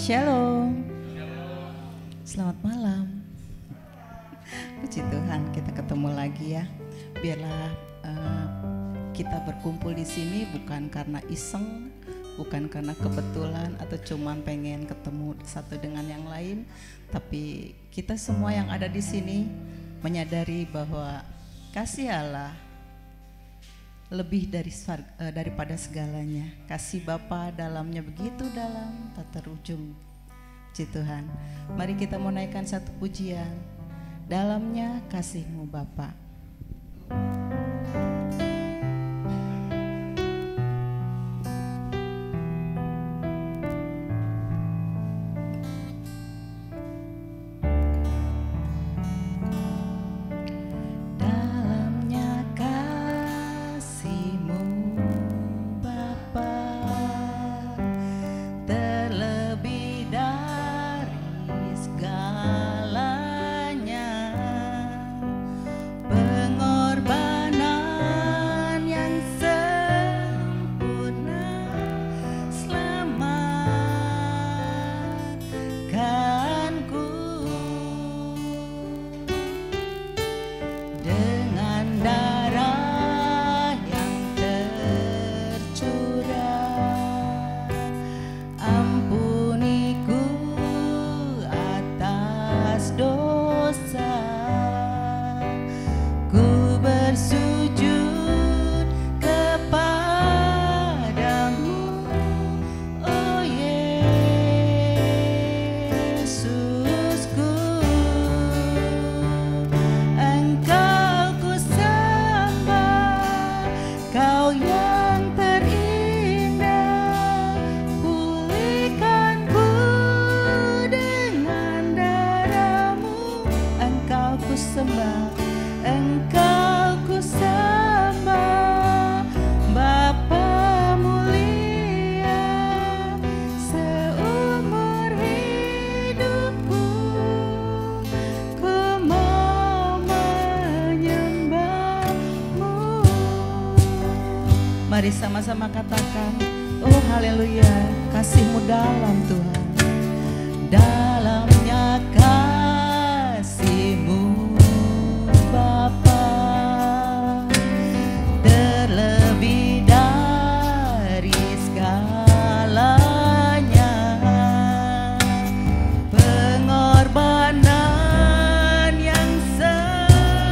Shalom. Selamat malam. Puji Tuhan, kita ketemu lagi ya. Biarlah kita berkumpul di sini bukan karena iseng, bukan karena kebetulan atau cuman pengen ketemu satu dengan yang lain, tapi kita semua yang ada di sini menyadari bahwa kasih Allah lebih daripada segalanya. Kasih Bapa dalamnya begitu dalam, tak terujung. Puji Tuhan. Mari kita mau naikkan satu pujian. Dalamnya kasih-Mu Bapa. Mari sama-sama katakan, oh haleluya, kasih-Mu dalam Tuhan. Dalamnya kasih-Mu Bapa, terlebih dari segalanya. Pengorbanan yang sempurna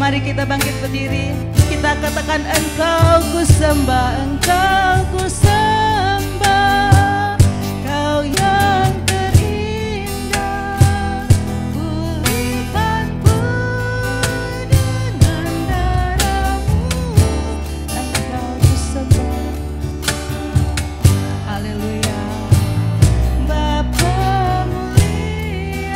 Mari kita bangkit berdiri, kita katakan Engkau ku sembah, Engkau ku sembah, Kau yang terindah, pulihkanku dengan darah-Mu, Engkau ku sembah, haleluya. Bapa mulia,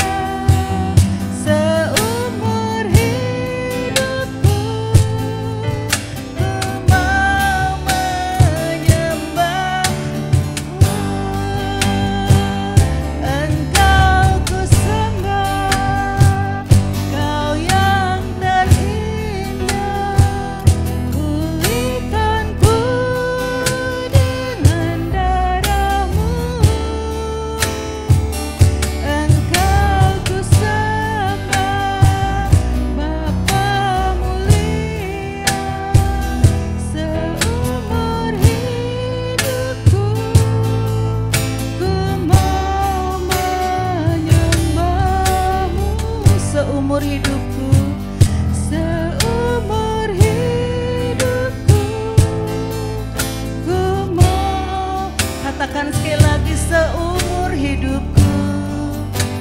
katakan sekali lagi seumur hidupku.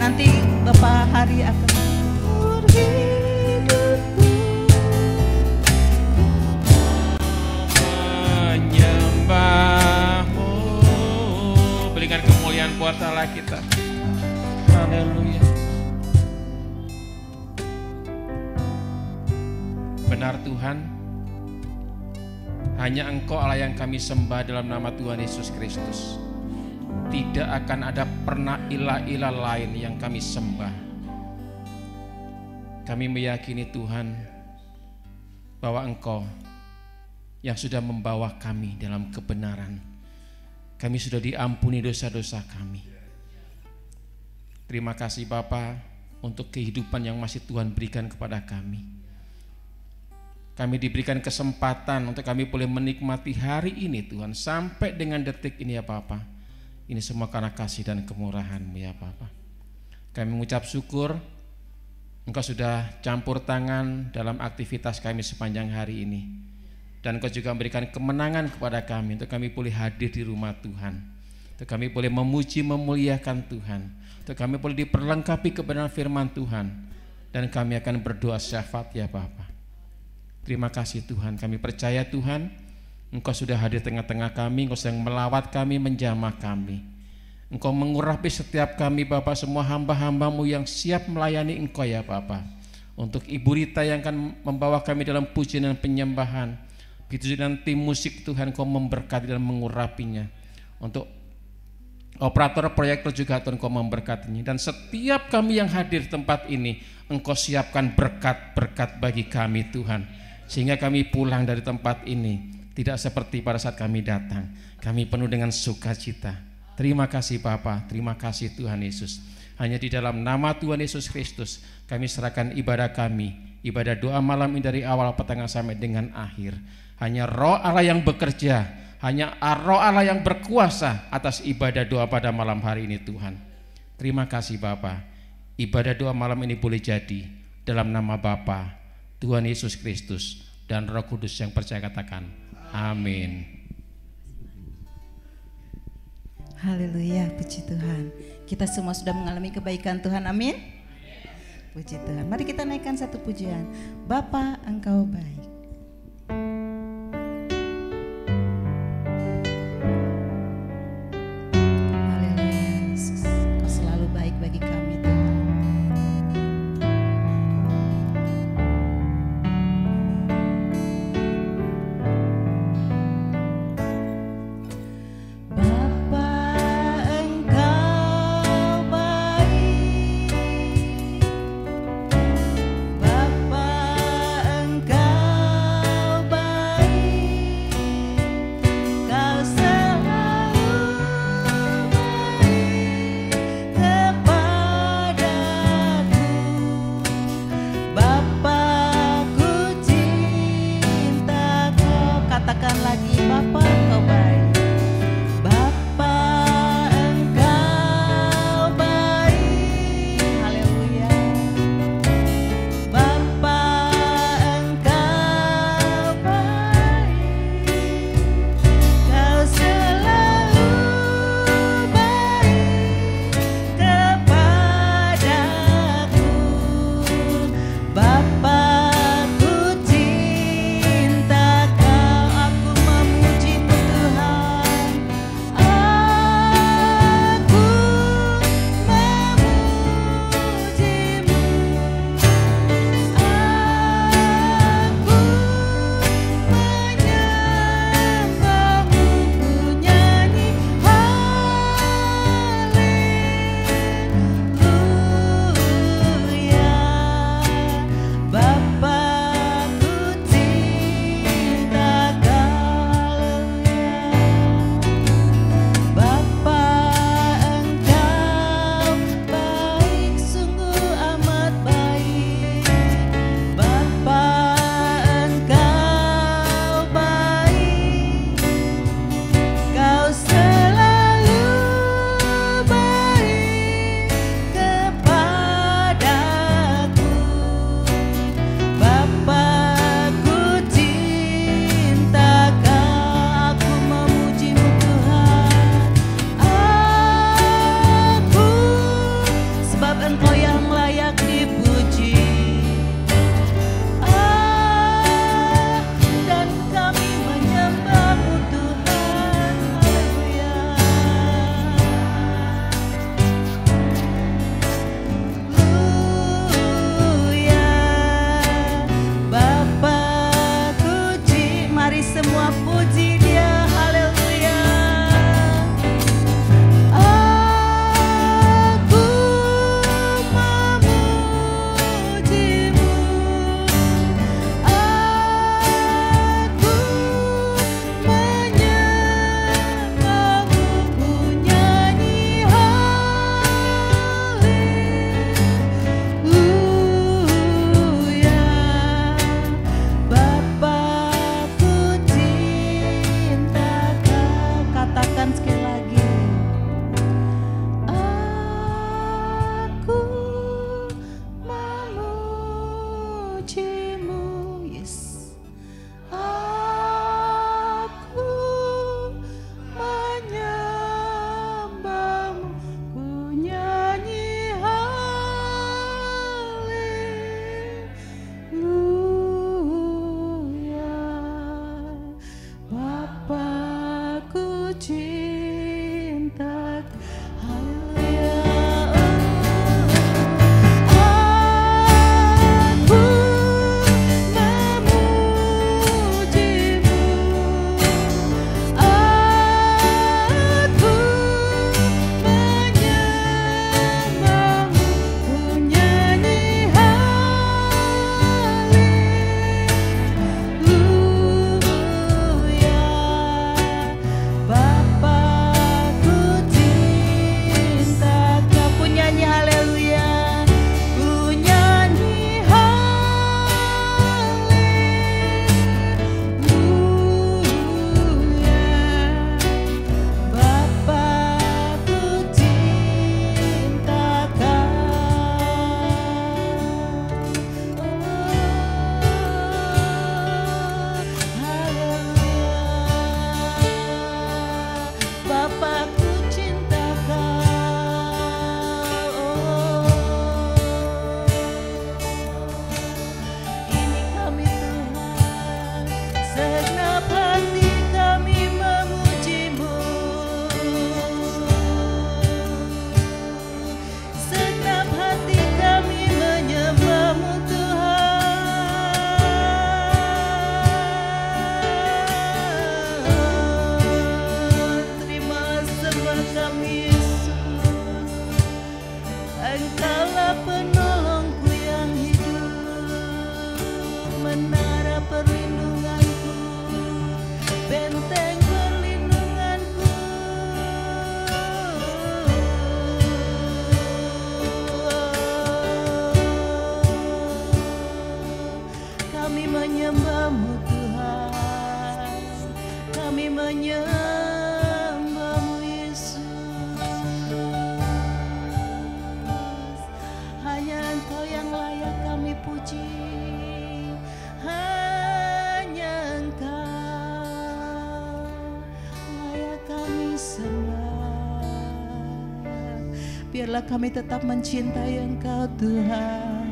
Nanti Bapak Hari akan seumur hidupku menyembahmu. Berikan kemuliaan buat Allah kita. Haleluya. Benar Tuhan, hanya Engkau Allah yang kami sembah dalam nama Tuhan Yesus Kristus. Tidak akan ada pernah ilah-ilah lain yang kami sembah. Kami meyakini Tuhan bahwa Engkau yang sudah membawa kami dalam kebenaran. Kami sudah diampuni dosa-dosa kami. Terima kasih Bapa untuk kehidupan yang masih Tuhan berikan kepada kami. Kami diberikan kesempatan untuk kami boleh menikmati hari ini Tuhan, sampai dengan detik ini ya Bapa. Ini semua karena kasih dan kemurahan-Mu ya Bapa. Kami mengucap syukur Engkau sudah campur tangan dalam aktivitas kami sepanjang hari ini. Dan Engkau juga memberikan kemenangan kepada kami untuk kami boleh hadir di rumah Tuhan. Untuk kami boleh memuji memuliakan Tuhan. Untuk kami boleh diperlengkapi kebenaran firman Tuhan. Dan kami akan berdoa syafaat ya Bapa. Terima kasih Tuhan, kami percaya Tuhan Engkau sudah hadir tengah-tengah kami, Engkau sedang melawat kami, menjamah kami. Engkau mengurapi setiap kami Bapa, semua hamba-hamba-Mu yang siap melayani Engkau ya Bapa. Untuk Ibu Rita yang akan membawa kami dalam pujian dan penyembahan, begitu dan tim musik Tuhan Engkau memberkati dan mengurapinya. Untuk operator proyektor juga Tuhan Engkau memberkatinya. Dan setiap kami yang hadir di tempat ini Engkau siapkan berkat-berkat bagi kami Tuhan. Sehingga kami pulang dari tempat ini tidak seperti pada saat kami datang. Kami penuh dengan sukacita. Terima kasih Bapa, terima kasih Tuhan Yesus. Hanya di dalam nama Tuhan Yesus Kristus kami serahkan ibadah kami, ibadah doa malam ini dari awal pertengahan sampai dengan akhir. Hanya Roh Allah yang bekerja, hanya Roh Allah yang berkuasa atas ibadah doa pada malam hari ini Tuhan. Terima kasih Bapa. Ibadah doa malam ini boleh jadi dalam nama Bapa, Tuhan Yesus Kristus dan Roh Kudus yang percaya katakan amin. Haleluya, puji Tuhan. Kita semua sudah mengalami kebaikan Tuhan, amin. Puji Tuhan. Mari kita naikkan satu pujian. Bapa, Engkau baik. Haleluya, Yesus. Engkau selalu baik bagi kami Tuhan. Bapa engkau cinta. Haleluya. Aku memujimu, aku menyembahmu, ku nyanyi haleluya. Bapakku cinta Kau, ku nyanyi haleluya, ku nyanyi haleluya. Bapakku cinta Bapakku cinta ini kami Tuhan, segenap hati kami memujimu, segenap hati kami menyembahmu Tuhan. Terima sembah kami Yesus, Engkaulah penolongku yang hidup, menara perlindunganku, benteng perlindunganku. Kami menyembahmu Tuhan, kami menyembahmu Yesus. Hanya Engkau yang layak kami puji, hanya Engkau layak kami sembah. Biarlah kami tetap mencintai Engkau Tuhan,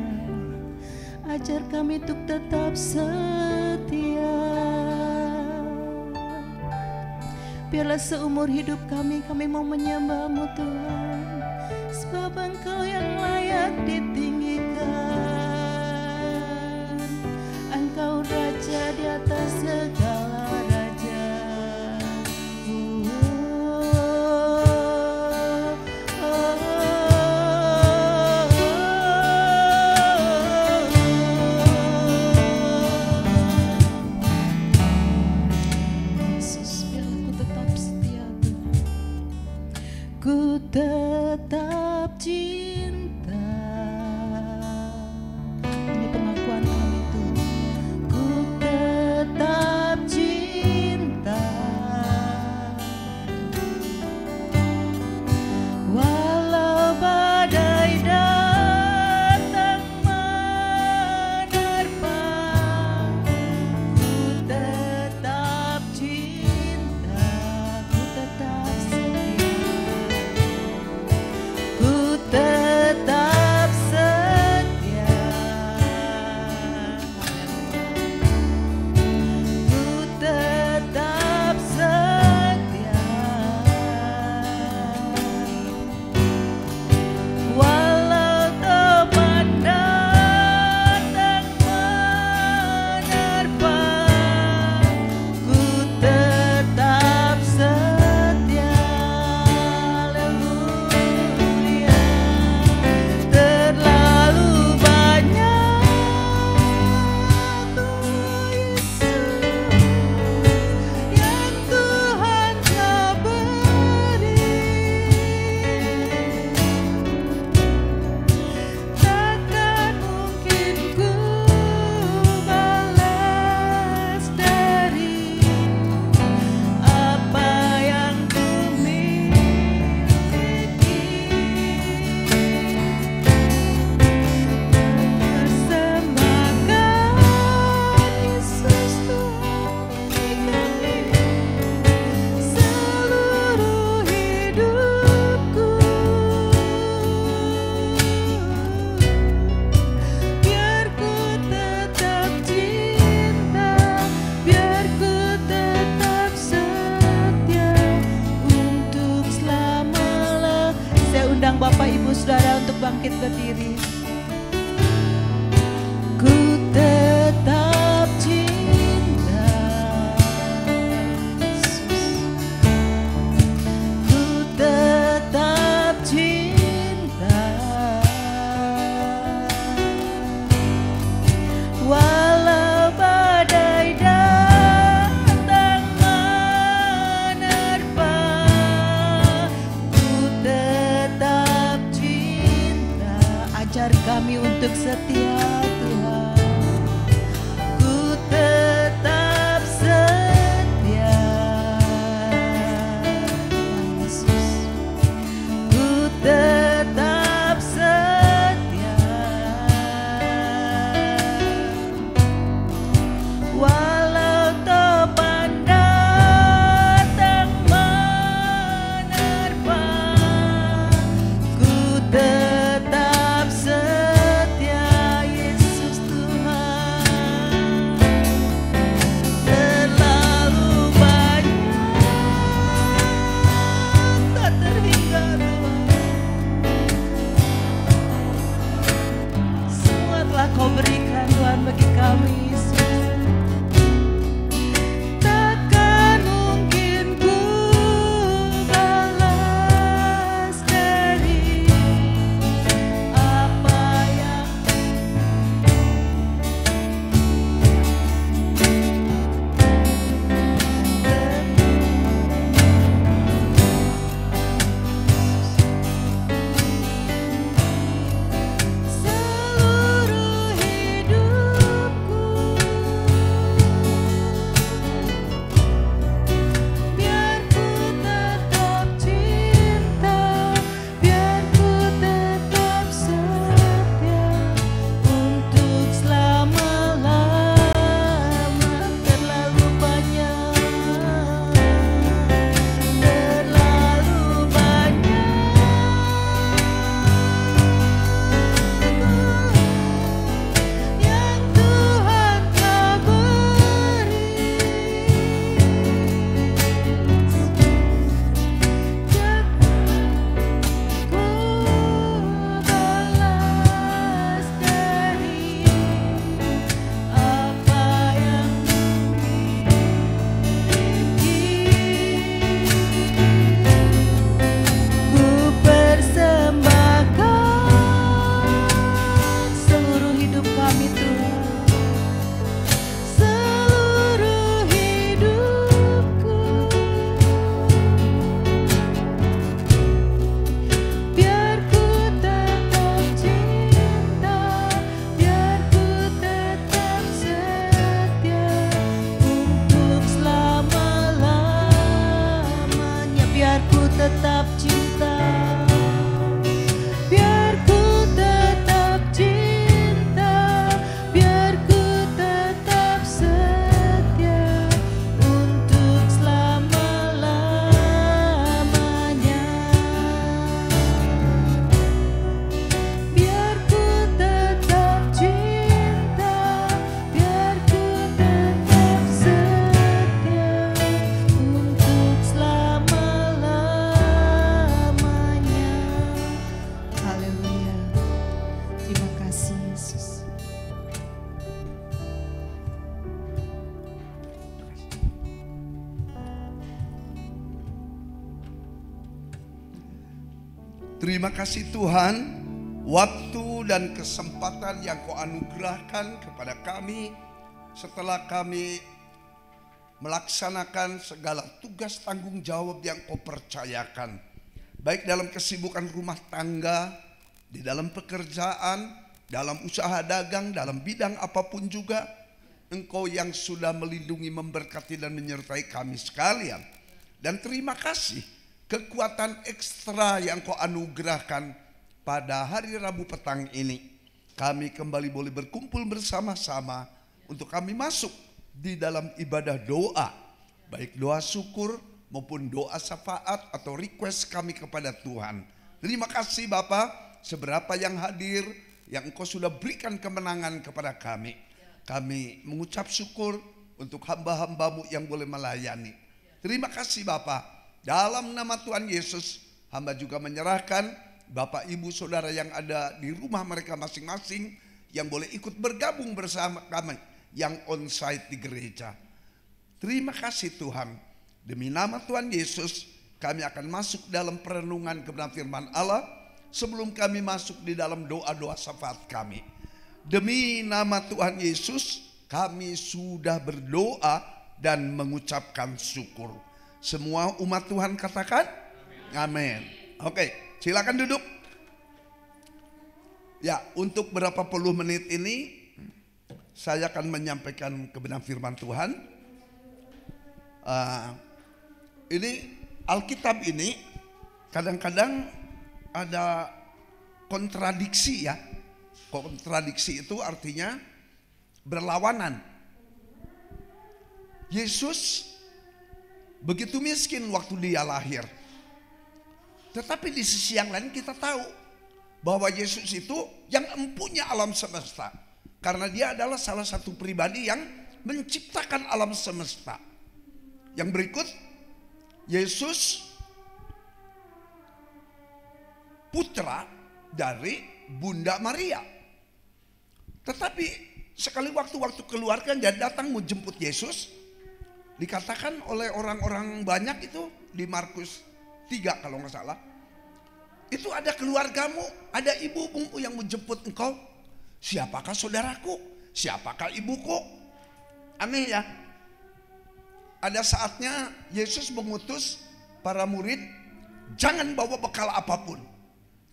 ajar kami untuk tetap setia. Biarlah seumur hidup kami mau menyembahmu Tuhan, sebab Engkau yang layak ditinggikan. Engkau Raja di atas segala raja. Yesus, biarlah ku tetap setia Tuhan, ku tetap cinta. Ini pengakuan kami Tuhan, ku tetap cinta. Walau badai datang menerpa, ku tetap cinta, ku tetap setia, ku tetap undang Bapak Ibu Saudara untuk bangkit berdiri. Ku tetap cinta Yesus. Ku tetap cinta walau badai datang menerpa. Ku tetap cinta. Ajar kami untuk setia Tuhan. Ku tetap setia Tuhan Yesus. Ku tetap setia walau topan datang menerpa. Ku tetap setia Yesus Tuhan. Terlalu banyak tak terhingga Tuhan. Semua telah Kau berikan Tuhan bagi kami Yesus. Takkan mungkin ku balas dari apa yang seluruh hidupku. Biar ku tetap cinta, biar ku tetap setia untuk selama-lamanya. Terlalu banyak yang Tuhan Kau beri. Ku balas dari apa yang ku persembahkan seluruh hidup kami Tuhan. Seluruh hidupku. Biar ku tetap cinta, biar ku tetap setia untuk selama-lamanya. Biar ku tetap cinta, biar ku tetap cinta, biar ku tetap setia untuk selama-lamanya. Biar ku tetap cinta, biar ku tetap setia untuk selama-lamanya. Haleluya. Terima kasih Yesus. Terima kasih Tuhan, waktu dan kesempatan yang Kau anugerahkan kepada kami setelah kami melaksanakan segala tugas tanggung jawab yang Kau percayakan, baik dalam kesibukan rumah tangga, di dalam pekerjaan, dalam usaha dagang, dalam bidang apapun juga. Engkau yang sudah melindungi, memberkati dan menyertai kami sekalian. Dan terima kasih kekuatan ekstra yang Kau anugerahkan pada hari Rabu petang ini. Kami kembali boleh berkumpul bersama-sama untuk kami masuk di dalam ibadah doa, baik doa syukur maupun doa syafaat atau request kami kepada Tuhan. Terima kasih Bapa, seberapa yang hadir, yang Engkau sudah berikan kemenangan kepada kami. Kami mengucap syukur untuk hamba-hambamu yang boleh melayani. Terima kasih Bapa. Dalam nama Tuhan Yesus, hamba juga menyerahkan Bapak Ibu Saudara yang ada di rumah mereka masing-masing yang boleh ikut bergabung bersama kami yang onsite di gereja. Terima kasih Tuhan. Demi nama Tuhan Yesus, kami akan masuk dalam perenungan kebenaran firman Allah sebelum kami masuk di dalam doa-doa syafaat kami. Demi nama Tuhan Yesus, kami sudah berdoa dan mengucapkan syukur. Semua umat Tuhan katakan amin. Oke, silakan duduk. Ya, untuk berapa puluh menit ini saya akan menyampaikan kebenaran firman Tuhan. Ini Alkitab ini kadang-kadang ada kontradiksi ya. Kontradiksi itu artinya berlawanan. Yesus begitu miskin waktu dia lahir. Tetapi di sisi yang lain kita tahu bahwa Yesus itu yang empunya alam semesta. Karena dia adalah salah satu pribadi yang menciptakan alam semesta. Yang berikut, Yesus putra dari Bunda Maria. Tetapi sekali waktu keluarga dia datang menjemput Yesus, dikatakan oleh orang-orang banyak itu di Markus 3 kalau nggak salah, itu ada keluargamu, ada ibumu yang menjemput engkau. Siapakah saudaraku? Siapakah ibuku? Aneh ya. Ada saatnya Yesus mengutus para murid, jangan bawa bekal apapun.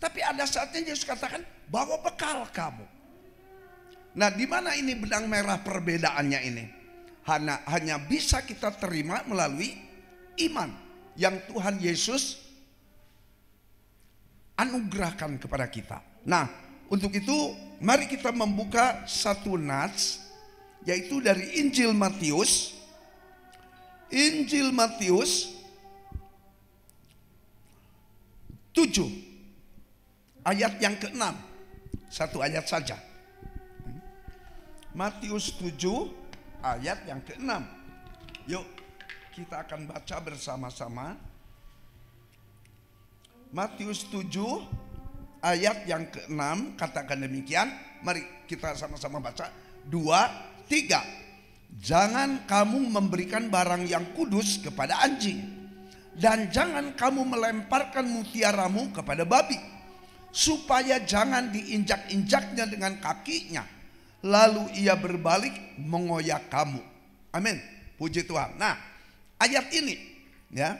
Tapi ada saatnya Yesus katakan, bawa bekal kamu. Nah, di mana ini benang merah perbedaannya ini? Hanya bisa kita terima melalui iman yang Tuhan Yesus anugerahkan kepada kita. Nah, untuk itu mari kita membuka satu nats, yaitu dari Injil Matius. Injil Matius 7 ayat yang ke-6. Satu ayat saja. Matius 7 ayat yang ke-6. Yuk kita akan baca bersama-sama. Matius 7 ayat yang ke-6 katakan demikian. Mari kita sama-sama baca. 2, 3. Jangan kamu memberikan barang yang kudus kepada anjing, dan jangan kamu melemparkan mutiaramu kepada babi, supaya jangan diinjak-injaknya dengan kakinya, lalu ia berbalik mengoyak kamu. Amin. Puji Tuhan. Nah, ayat ini ya,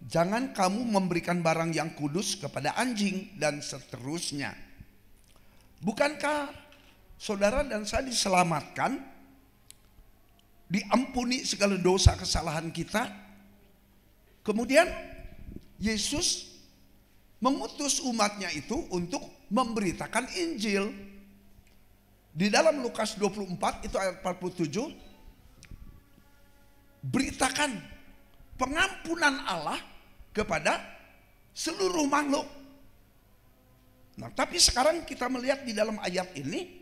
jangan kamu memberikan barang yang kudus kepada anjing dan seterusnya. Bukankah saudara dan saya diselamatkan, diampuni segala dosa kesalahan kita? Kemudian Yesus mengutus umatnya itu untuk memberitakan Injil. Di dalam Lukas 24 itu ayat 47, beritakan pengampunan Allah kepada seluruh makhluk. Nah, tapi sekarang kita melihat di dalam ayat ini,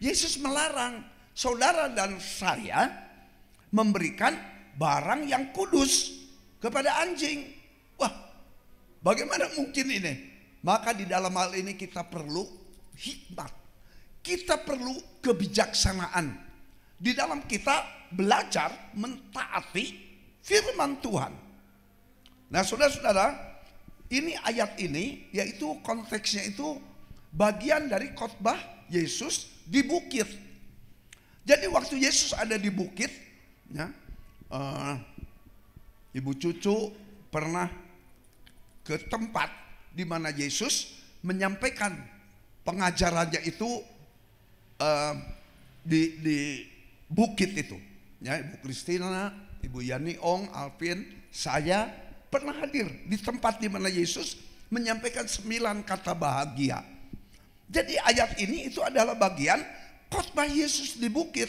Yesus melarang saudara dan saya memberikan barang yang kudus kepada anjing. Wah, bagaimana mungkin ini? Maka di dalam hal ini kita perlu hikmat. Kita perlu kebijaksanaan. Di dalam kita belajar mentaati firman Tuhan. Nah, saudara-saudara, ini ayat ini yaitu konteksnya itu bagian dari khotbah Yesus di bukit. Jadi waktu Yesus ada di bukit, ya, Ibu Cucu pernah ke tempat di mana Yesus menyampaikan pengajarannya itu di bukit itu. Ya, Ibu Kristina, Ibu Yani Ong, Alvin, saya pernah hadir di tempat di mana Yesus menyampaikan 9 kata bahagia. Jadi ayat ini itu adalah bagian khotbah Yesus di bukit.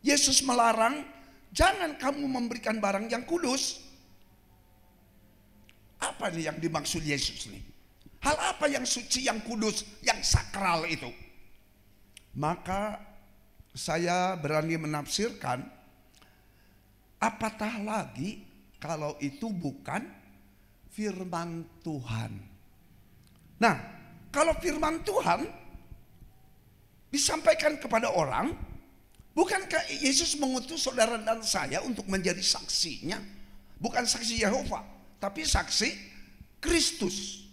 Yesus melarang, jangan kamu memberikan barang yang kudus. Apa nih yang dimaksud Yesus nih? Hal apa yang suci, yang kudus, yang sakral itu? Maka saya berani menafsirkan, apatah lagi kalau itu bukan firman Tuhan. Nah, kalau firman Tuhan disampaikan kepada orang, bukankah Yesus mengutus saudara dan saya untuk menjadi saksinya? Bukan saksi Yehova, tapi saksi Kristus.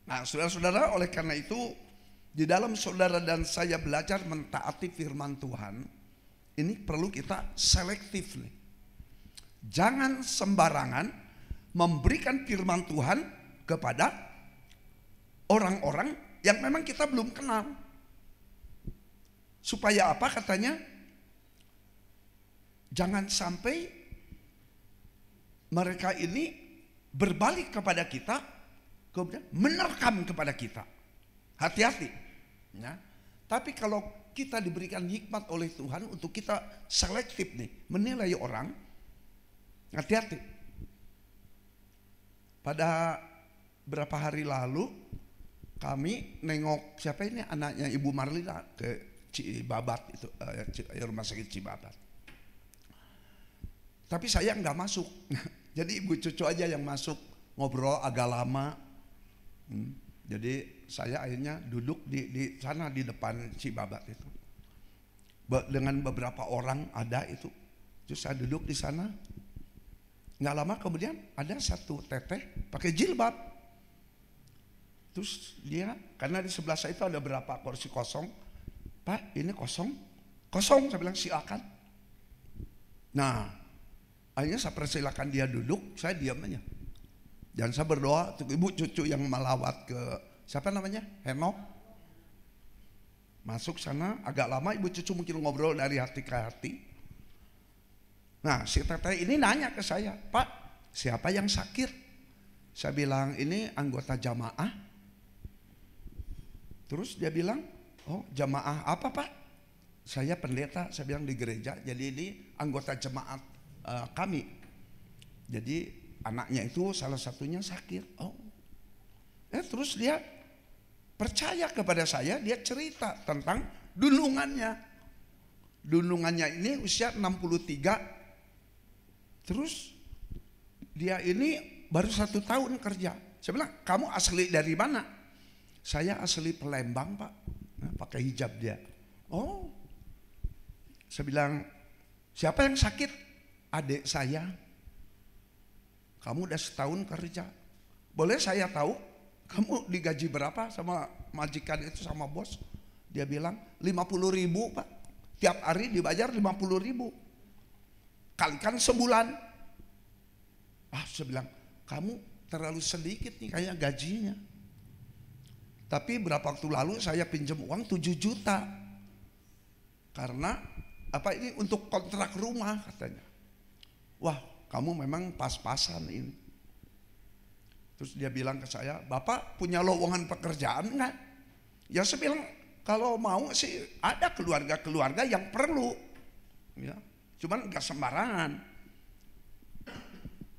Nah, saudara-saudara, oleh karena itu di dalam saudara dan saya belajar mentaati firman Tuhan, ini perlu kita selektif nih. Jangan sembarangan memberikan firman Tuhan kepada orang-orang yang memang kita belum kenal. Supaya apa katanya? Jangan sampai mereka ini berbalik kepada kita, kemudian menerkam kepada kita. Hati-hati. Ya. Tapi kalau kita diberikan hikmat oleh Tuhan untuk kita selektif nih, menilai orang, hati-hati. Pada berapa hari lalu kami nengok siapa ini anaknya Ibu Marlina ke Cibabat itu, rumah sakit Cibabat. Tapi saya nggak masuk. Jadi Ibu Cucu aja yang masuk, ngobrol agak lama. Jadi saya akhirnya duduk di sana di depan Cibabat itu. Dengan beberapa orang ada itu. Terus saya duduk di sana. Nggak lama kemudian ada satu teteh pakai jilbab. Terus dia, karena di sebelah saya itu ada berapa kursi kosong. Pak, ini kosong. Kosong, saya bilang silakan. Nah, akhirnya saya persilakan dia duduk, saya diam aja. Dan saya berdoa untuk Ibu Cucu yang melawat ke siapa namanya? Henok. Masuk sana agak lama, Ibu Cucu mungkin ngobrol dari hati ke hati. Nah, si teteh ini nanya ke saya, Pak, siapa yang sakit? Saya bilang ini anggota jamaah. Terus dia bilang, oh jamaah apa Pak? Saya pendeta, saya bilang di gereja, jadi ini anggota jemaat kami. Jadi anaknya itu salah satunya sakit. Oh, terus dia percaya kepada saya, dia cerita tentang dulungannya. Dulungannya ini usia 63. Terus dia ini baru 1 tahun kerja. Saya bilang, kamu asli dari mana? Saya asli Palembang Pak. Nah, pakai hijab dia. Oh, saya bilang, siapa yang sakit? Adik saya. Kamu udah 1 tahun kerja. Boleh saya tahu kamu digaji berapa sama majikan itu, sama bos? Dia bilang 50.000 Pak. Tiap hari dibayar 50.000. Kalikan sebulan. Saya bilang, kamu terlalu sedikit nih kayak gajinya. Tapi berapa waktu lalu saya pinjam uang 7 juta. Karena apa ini untuk kontrak rumah katanya. Wah, kamu memang pas-pasan ini. Terus dia bilang ke saya, Bapak punya lowongan pekerjaan enggak? Ya saya bilang, kalau mau sih ada keluarga-keluarga yang perlu. Ya, cuman enggak sembarangan.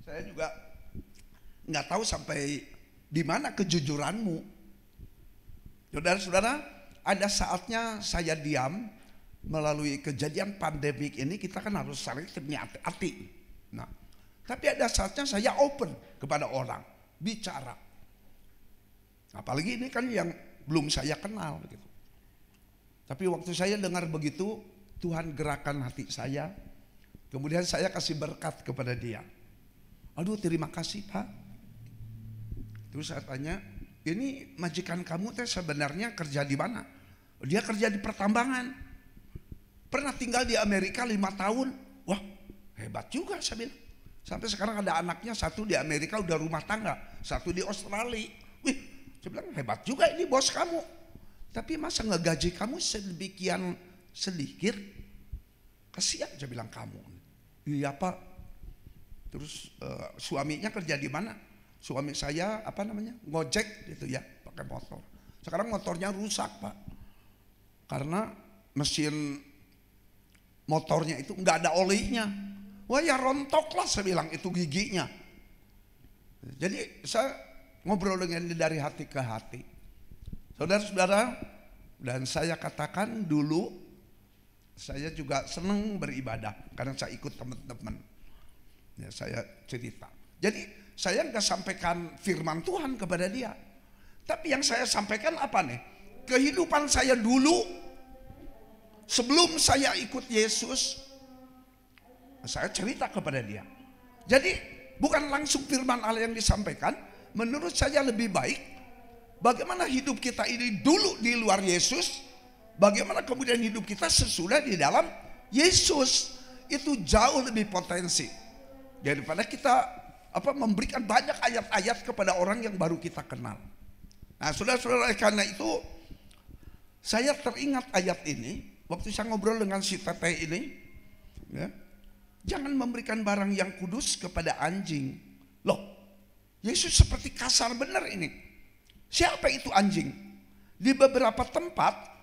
Saya juga enggak tahu sampai di mana kejujuranmu. Saudara-saudara, ada saatnya saya diam melalui kejadian pandemik ini, kita kan harus saling hati-hati. Nah, tapi ada saatnya saya open kepada orang, bicara. Apalagi ini kan yang belum saya kenal gitu. Tapi waktu saya dengar begitu, Tuhan gerakan hati saya. Kemudian saya kasih berkat kepada dia. Aduh, terima kasih Pak. Terus saya tanya, ini majikan kamu teh sebenarnya kerja di mana? Dia kerja di pertambangan. Pernah tinggal di Amerika 5 tahun. Wah, hebat juga saya bilang. Sampai sekarang ada anaknya, 1 di Amerika udah rumah tangga, 1 di Australia. Wih, saya bilang hebat juga ini bos kamu. Tapi masa ngegaji kamu sedemikian sedikit? Kasihan saya bilang kamu. Iya Pak. Terus suaminya kerja di mana? Suami saya ngojek gitu ya, pakai motor. Sekarang motornya rusak Pak, karena mesin motornya itu nggak ada olinya. Wah ya rontok lah saya bilang itu giginya. Jadi saya ngobrol dengan dia dari hati ke hati. Saudara-saudara, dan saya katakan dulu saya juga senang beribadah karena saya ikut teman-teman. Ya, saya cerita. Jadi saya nggak sampaikan firman Tuhan kepada dia. Tapi yang saya sampaikan apa nih? Kehidupan saya dulu sebelum saya ikut Yesus, saya cerita kepada dia. Jadi bukan langsung firman Allah yang disampaikan. Menurut saya lebih baik bagaimana hidup kita ini dulu di luar Yesus, bagaimana kemudian hidup kita sesudah di dalam Yesus. Itu jauh lebih potensi daripada kita memberikan banyak ayat-ayat kepada orang yang baru kita kenal. Nah, saudara-saudara, karena itu saya teringat ayat ini waktu saya ngobrol dengan si teteh ini, ya, jangan memberikan barang yang kudus kepada anjing. Loh, Yesus seperti kasar benar ini. Siapa itu anjing? Di beberapa tempat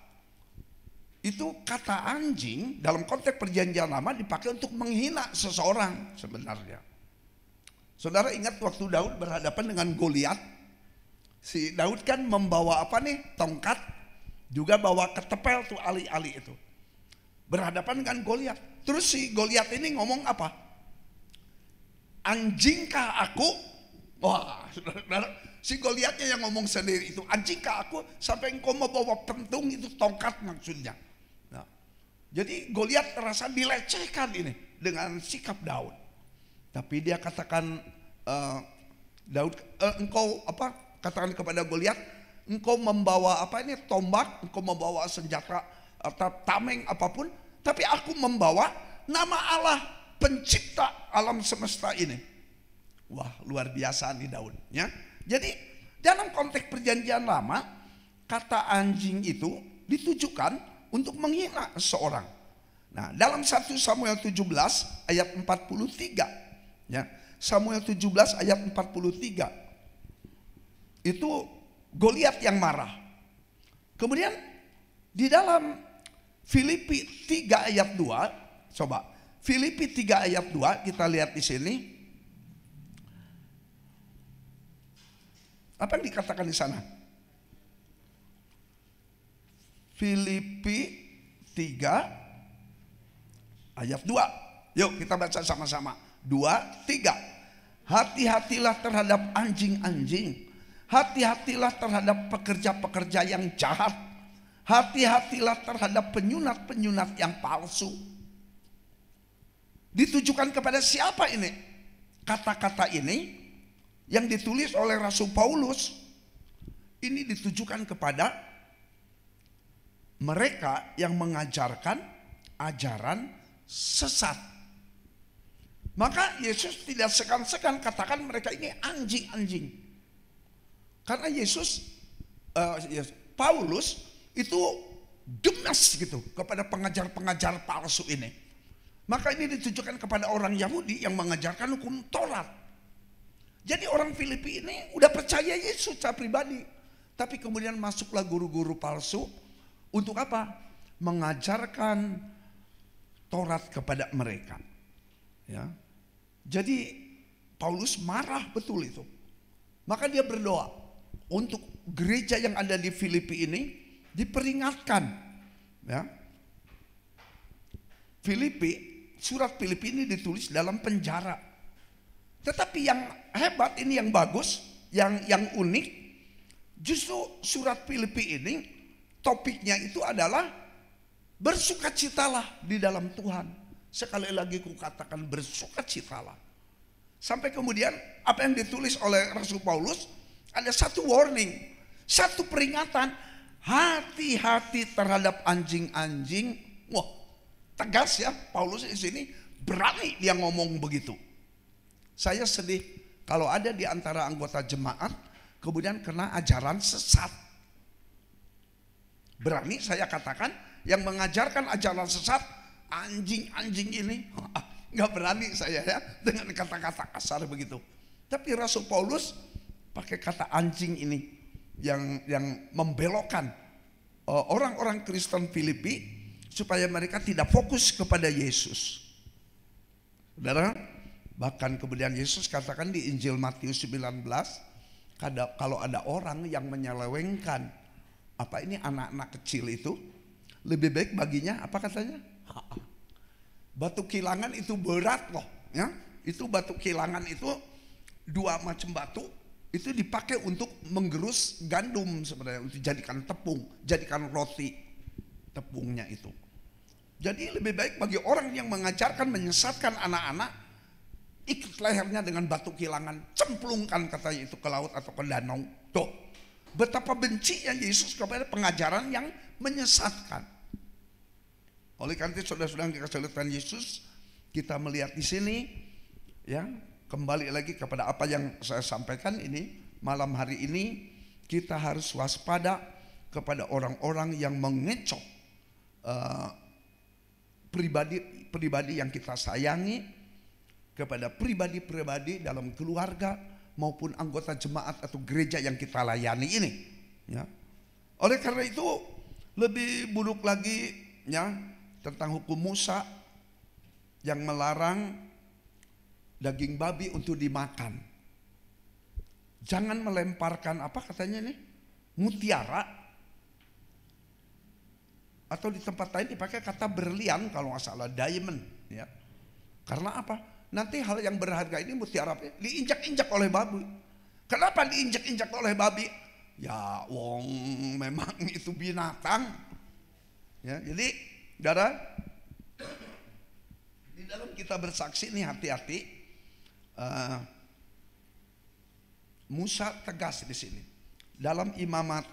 itu kata anjing dalam konteks perjanjian lama dipakai untuk menghina seseorang sebenarnya. Saudara ingat waktu Daud berhadapan dengan Goliat? Si Daud kan membawa tongkat, juga bawa ketepel tuh ali-ali itu. Berhadapan dengan Goliat. Terus si Goliat ini ngomong apa? Anjingkah aku? Wah, saudara, si Goliatnya yang ngomong sendiri itu, anjingkah aku sampai engkau membawa pentung, itu tongkat maksudnya. Nah, jadi Goliat terasa dilecehkan ini dengan sikap Daud. Tapi dia katakan Daud, engkau katakan kepada Goliat, engkau membawa tombak, engkau membawa senjata atau tameng apapun, tapi aku membawa nama Allah pencipta alam semesta ini. Wah, luar biasa nih Daud, ya. Jadi dalam konteks perjanjian lama, kata anjing itu ditujukan untuk menghina seorang. Nah, dalam 1 Samuel 17 ayat 43, ya, Samuel 17 ayat 43, itu Goliat yang marah. Kemudian di dalam Filipi 3 ayat 2, coba Filipi 3 ayat 2 kita lihat di sini. Apa yang dikatakan di sana? Filipi 3 ayat 2. Yuk kita baca sama-sama. 2, 3. Hati-hatilah terhadap anjing-anjing. Hati-hatilah terhadap pekerja-pekerja yang jahat. Hati-hatilah terhadap penyunat-penyunat yang palsu. Ditujukan kepada siapa ini? Kata-kata ini yang ditulis oleh Rasul Paulus ini ditujukan kepada mereka yang mengajarkan ajaran sesat. Maka Yesus tidak segan-segan katakan mereka ini anjing-anjing. Karena Paulus itu gemas gitu kepada pengajar-pengajar palsu ini. Maka ini ditujukan kepada orang Yahudi yang mengajarkan hukum Taurat. Jadi orang Filipi ini udah percaya Yesus secara pribadi. Tapi kemudian masuklah guru-guru palsu. Untuk apa? Mengajarkan Taurat kepada mereka. Ya. Jadi Paulus marah betul itu. Maka dia berdoa untuk gereja yang ada di Filipi ini diperingatkan. Ya. Surat Filipi ini ditulis dalam penjara. Tetapi yang hebat ini, yang bagus, yang unik, justru surat Filipi ini topiknya itu adalah bersukacitalah di dalam Tuhan. Sekali lagi ku katakan bersukacitalah. Sampai kemudian apa yang ditulis oleh Rasul Paulus, ada satu warning, satu peringatan, hati-hati terhadap anjing-anjing. Wah, tegas ya Paulus di sini, berani dia ngomong begitu. Saya sedih kalau ada di antara anggota jemaat kemudian kena ajaran sesat. Berani saya katakan yang mengajarkan ajaran sesat, anjing-anjing ini, nggak berani saya ya dengan kata-kata kasar begitu. Tapi Rasul Paulus pakai kata anjing ini yang membelokkan orang-orang Kristen Filipi supaya mereka tidak fokus kepada Yesus. Saudara, bahkan kemudian Yesus katakan di Injil Matius 19, kalau ada orang yang menyelewengkan anak-anak kecil itu, lebih baik baginya apa katanya? Batu kilangan itu berat loh, ya. Itu batu kilangan itu 2 macam batu itu dipakai untuk menggerus gandum sebenarnya, untuk jadikan tepung, jadikan roti tepungnya itu. Jadi lebih baik bagi orang yang mengajarkan, menyesatkan anak-anak, ikat lehernya dengan batu kilangan, cemplungkan katanya itu ke laut atau ke danau. Tuh, betapa bencinya Yesus kepada pengajaran yang menyesatkan. Oleh karena itu saudara-saudara yang dikasihi Tuhan Yesus, kita melihat di sini ya, kembali lagi kepada apa yang saya sampaikan ini malam hari ini, kita harus waspada kepada orang-orang yang mengecoh pribadi yang kita sayangi, kepada pribadi-pribadi dalam keluarga maupun anggota jemaat atau gereja yang kita layani ini. Ya. Oleh karena itu lebih buruk lagi ya tentang hukum Musa yang melarang daging babi untuk dimakan. Jangan melemparkan apa katanya nih, mutiara, atau di tempat lain dipakai kata berlian kalau nggak salah, diamond ya. Karena apa? Nanti hal yang berharga ini, mutiara diinjak-injak oleh babi. Kenapa diinjak-injak oleh babi? Ya wong memang itu binatang ya. Jadi saudara, di dalam kita bersaksi nih hati-hati. Musa tegas di sini. Dalam Imamat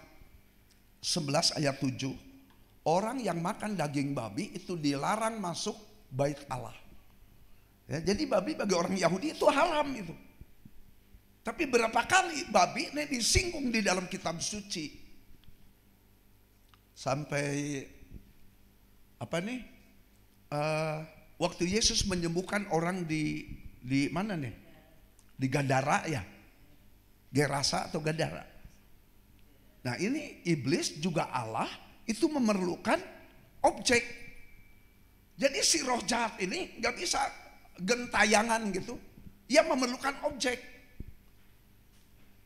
11 ayat 7, orang yang makan daging babi itu dilarang masuk bait Allah. Ya, jadi babi bagi orang Yahudi itu haram itu. Tapi berapa kali babi ini disinggung di dalam kitab suci. Sampai apa nih? Waktu Yesus menyembuhkan orang di mana nih? Di Gadara ya. Gerasa atau Gadara. Nah, ini iblis juga Allah itu memerlukan objek. Jadi si roh jahat ini nggak bisa gentayangan gitu. Ia memerlukan objek.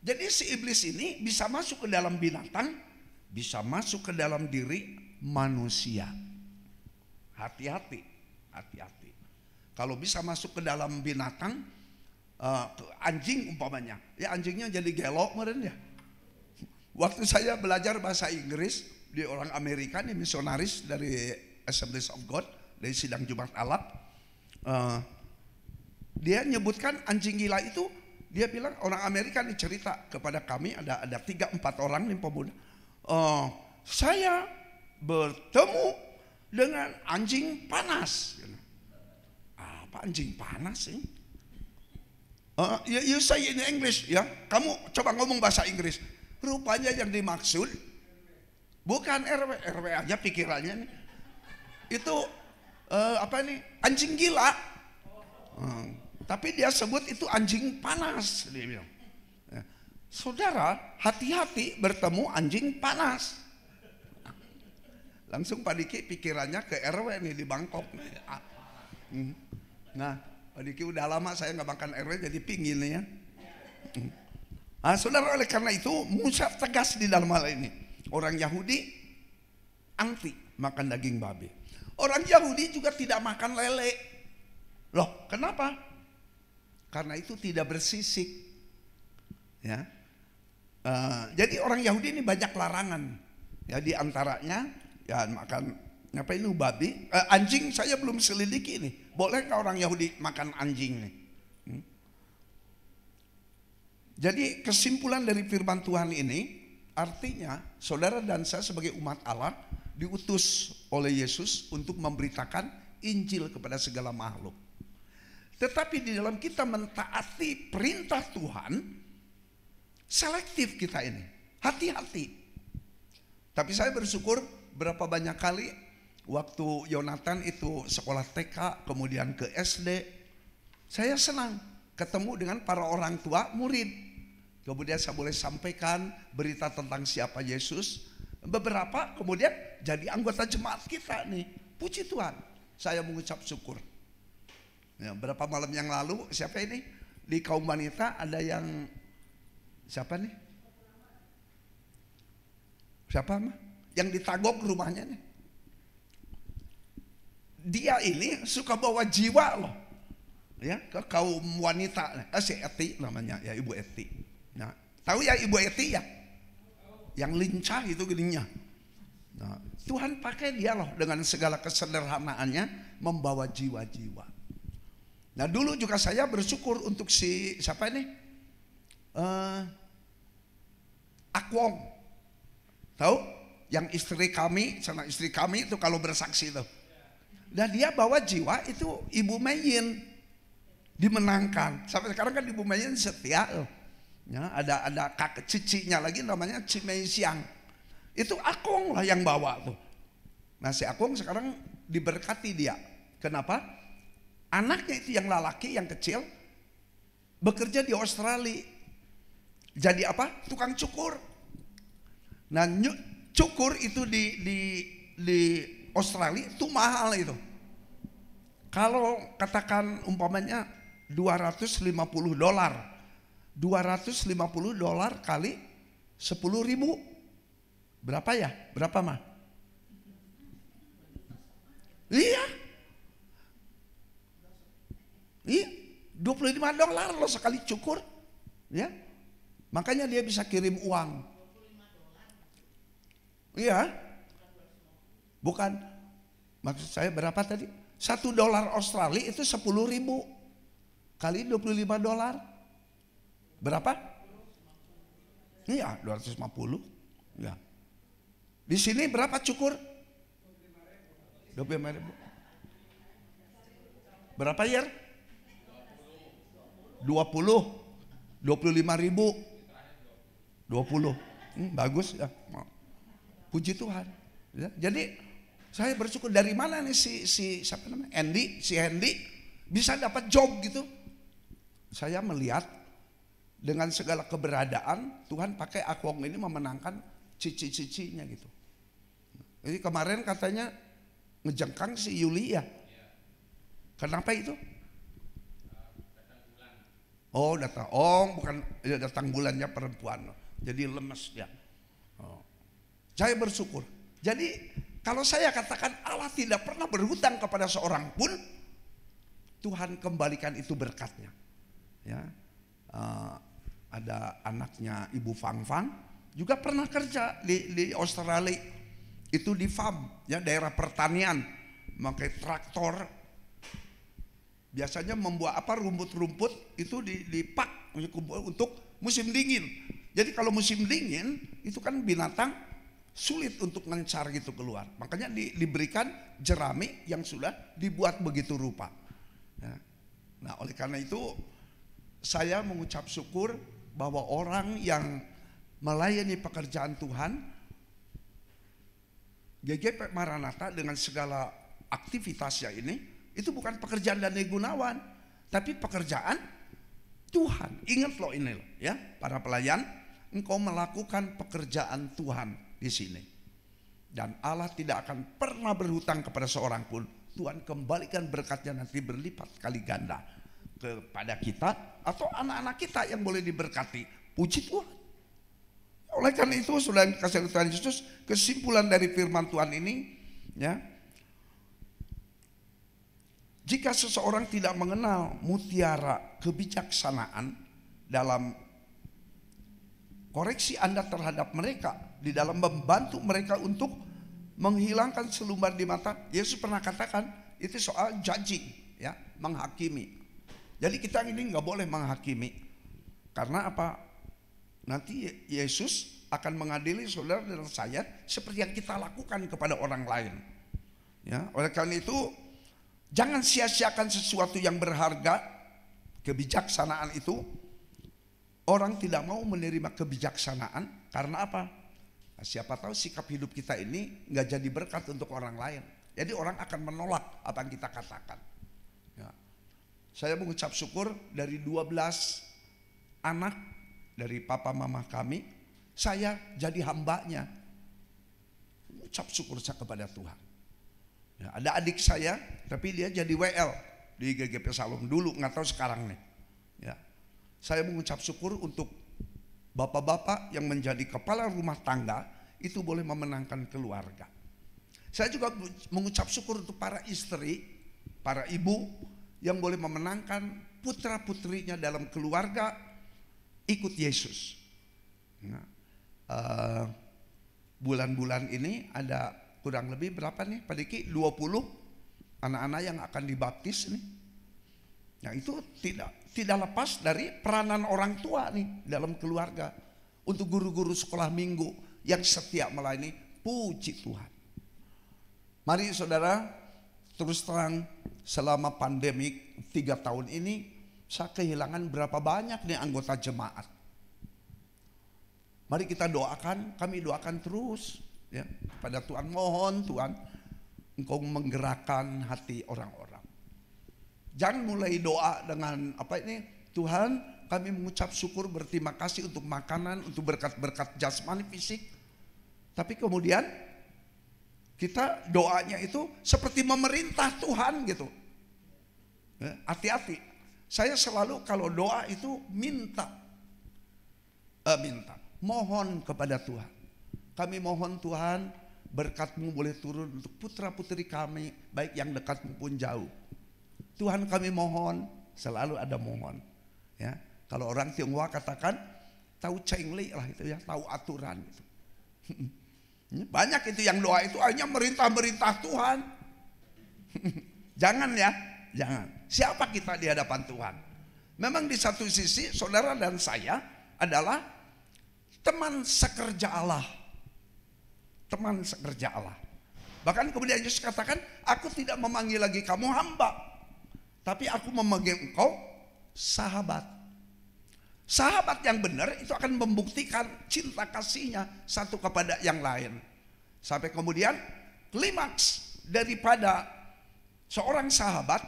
Jadi si iblis ini bisa masuk ke dalam binatang, bisa masuk ke dalam diri manusia. Hati-hati, hati-hati. Kalau bisa masuk ke dalam binatang, anjing umpamanya, ya anjingnya jadi gelok kemarin ya. Waktu saya belajar bahasa Inggris di orang Amerika nih, misionaris dari Assemblies of God, dari sidang Jumat Alat, dia nyebutkan anjing gila itu. Dia bilang orang Amerika nih cerita kepada kami, ada 3-4 orang nih pemuda. Saya bertemu dengan anjing panas. Apa anjing panas sih? You say in English ya. Kamu coba ngomong bahasa Inggris. Rupanya yang dimaksud bukan RW aja pikirannya nih. Itu apa nih? Anjing gila. Tapi dia sebut itu anjing panas, dia bilang. Ya. Saudara, hati-hati bertemu anjing panas. Langsung Pak Diki pikirannya ke RW nih di Bangkok. Nah, Pak Diki udah lama saya nggak makan RW jadi pingin ya. Nah, saudara, oleh karena itu Musa tegas di dalam hal ini. Orang Yahudi anti makan daging babi. Orang Yahudi juga tidak makan lele. Loh, kenapa? Karena itu tidak bersisik. Ya. Jadi orang Yahudi ini banyak larangan. Ya, di antaranya ya makan apa ini babi, anjing saya belum selidiki nih. Boleh nggak orang Yahudi makan anjing nih? Jadi kesimpulan dari firman Tuhan ini artinya saudara dan saya sebagai umat Allah diutus oleh Yesus untuk memberitakan Injil kepada segala makhluk. Tetapi di dalam kita mentaati perintah Tuhan, selektif kita ini, hati-hati. Tapi saya bersyukur berapa banyak kali waktu Yonatan itu sekolah TK kemudian ke SD, saya senang ketemu dengan para orang tua murid. Kemudian saya boleh sampaikan berita tentang siapa Yesus. Beberapa kemudian jadi anggota jemaat kita nih. Puji Tuhan, saya mengucap syukur. Ya, berapa malam yang lalu siapa ini di kaum wanita ada yang siapa nih? Siapa mah? Yang ditagok rumahnya nih. Dia ini suka bawa jiwa loh, ya ke kaum wanita. Si Eti namanya, ya Ibu Eti. Nah, tahu ya Ibu Eti ya? Yang lincah itu gininya. Nah, Tuhan pakai dia loh dengan segala kesederhanaannya membawa jiwa-jiwa. Nah, dulu juga saya bersyukur untuk si siapa ini? Akwong. Tahu? Yang istri kami, sama istri kami itu kalau bersaksi itu. Dan dia bawa jiwa itu Ibu Meyin dimenangkan. Sampai sekarang kan Ibu Meyin setia. Ya, ada kakek cicinya lagi namanya Cimei Siang. Itu Akong lah yang bawa tuh. Nah si Akong sekarang diberkati dia. Kenapa? Anaknya itu yang lelaki yang kecil bekerja di Australia. Jadi apa? Tukang cukur. Nah cukur itu di Australia itu mahal itu. Kalau katakan umpamanya $250. $250 kali 10.000. Berapa ya? Berapa mah? Iya. Iya, $25 loh sekali cukur. Ya. Makanya dia bisa kirim uang. Iya. Bukan. Maksud saya berapa tadi? $1 Australia itu 10.000 kali $25. Berapa? Iya, 250. Ya. Di sini berapa cukur? 25.000. Berapa ya? 20. 25.000. 20. Bagus ya. Puji Tuhan. Ya, jadi saya bersyukur dari mana nih si siapa namanya? Hendy bisa dapat job gitu. Saya melihat dengan segala keberadaan Tuhan pakai Akwong ini memenangkan cici-cicinya gitu. Jadi kemarin katanya ngejengkang si Yulia. Kenapa itu? Oh datang, bukan ya, datang bulannya perempuan. Jadi lemes ya. Oh. Saya bersyukur. Jadi kalau saya katakan Allah tidak pernah berhutang kepada seorang pun, Tuhan kembalikan itu berkatnya. Ya, ada anaknya Ibu Fang juga pernah kerja di Australia. Itu di farm, ya daerah pertanian, pakai traktor. Biasanya membuat apa rumput-rumput itu dipak untuk musim dingin. Jadi kalau musim dingin itu kan binatang sulit untuk mencar gitu keluar. Makanya diberikan jerami yang sudah dibuat begitu rupa. Ya. Nah oleh karena itu saya mengucap syukur bahwa orang yang melayani pekerjaan Tuhan, GGP Maranatha dengan segala aktivitasnya ini, itu bukan pekerjaan Dani Gunawan, tapi pekerjaan Tuhan. Ingat loh ini loh ya, para pelayan, engkau melakukan pekerjaan Tuhan di sini. Dan Allah tidak akan pernah berhutang kepada seorang pun. Tuhan kembalikan berkatnya nanti berlipat kali ganda kepada kita atau anak-anak kita yang boleh diberkati. Puji Tuhan. Oleh karena itu sudah kasih Tuhan Yesus, kesimpulan dari firman Tuhan ini ya, jika seseorang tidak mengenal mutiara kebijaksanaan dalam koreksi Anda terhadap mereka, di dalam membantu mereka untuk menghilangkan selumbar di mata, Yesus pernah katakan itu soal judging ya, menghakimi. Jadi kita ini nggak boleh menghakimi. Karena apa? Nanti Yesus akan mengadili saudara dan saya seperti yang kita lakukan kepada orang lain. Ya, oleh karena itu jangan sia-siakan sesuatu yang berharga. Kebijaksanaan itu, orang tidak mau menerima kebijaksanaan karena apa? Nah, siapa tahu sikap hidup kita ini nggak jadi berkat untuk orang lain. Jadi orang akan menolak apa yang kita katakan. Ya. Saya mengucap syukur dari 12 anak dari papa mama kami, saya jadi hambanya. Ucap syukur saya kepada Tuhan. Ya, ada adik saya, tapi dia jadi WL di GGP Salom dulu, nggak tahu sekarang nih. Ya, saya mengucap syukur untuk bapak-bapak yang menjadi kepala rumah tangga itu boleh memenangkan keluarga. Saya juga mengucap syukur untuk para istri, para ibu yang boleh memenangkan putra-putrinya dalam keluarga ikut Yesus. Nah, bulan-bulan ini ada kurang lebih berapa nih Pak Diki? 20 anak-anak yang akan dibaptis nih. Nah itu tidak lepas dari peranan orang tua nih dalam keluarga. Untuk guru-guru sekolah minggu yang setia melayani, puji Tuhan. Mari saudara, terus terang selama pandemik 3 tahun ini saya kehilangan berapa banyak nih anggota jemaat. Mari kita doakan, kami doakan terus ya pada Tuhan, mohon Tuhan Engkau menggerakkan hati orang-orang. Jangan mulai doa dengan Tuhan kami mengucap syukur berterima kasih untuk makanan, untuk berkat-berkat jasmani fisik. Tapi kemudian kita doanya itu seperti memerintah Tuhan gitu. Hati-hati. Saya selalu kalau doa itu minta. Mohon kepada Tuhan. Kami mohon Tuhan berkat-Mu boleh turun untuk putra-putri kami, baik yang dekat maupun jauh. Tuhan kami mohon, selalu ada mohon. Ya, kalau orang Tionghoa katakan tahu cengli lah itu ya, tahu aturan itu. Banyak itu yang doa itu hanya merintah-merintah Tuhan. Jangan ya, jangan. Siapa kita di hadapan Tuhan? Memang di satu sisi saudara dan saya adalah teman sekerja Allah. Teman sekerja Allah. Bahkan kemudian Yesus katakan, aku tidak memanggil lagi kamu hamba, tapi aku memanggil engkau sahabat. Sahabat yang benar itu akan membuktikan cinta kasihnya satu kepada yang lain. Sampai kemudian klimaks daripada seorang sahabat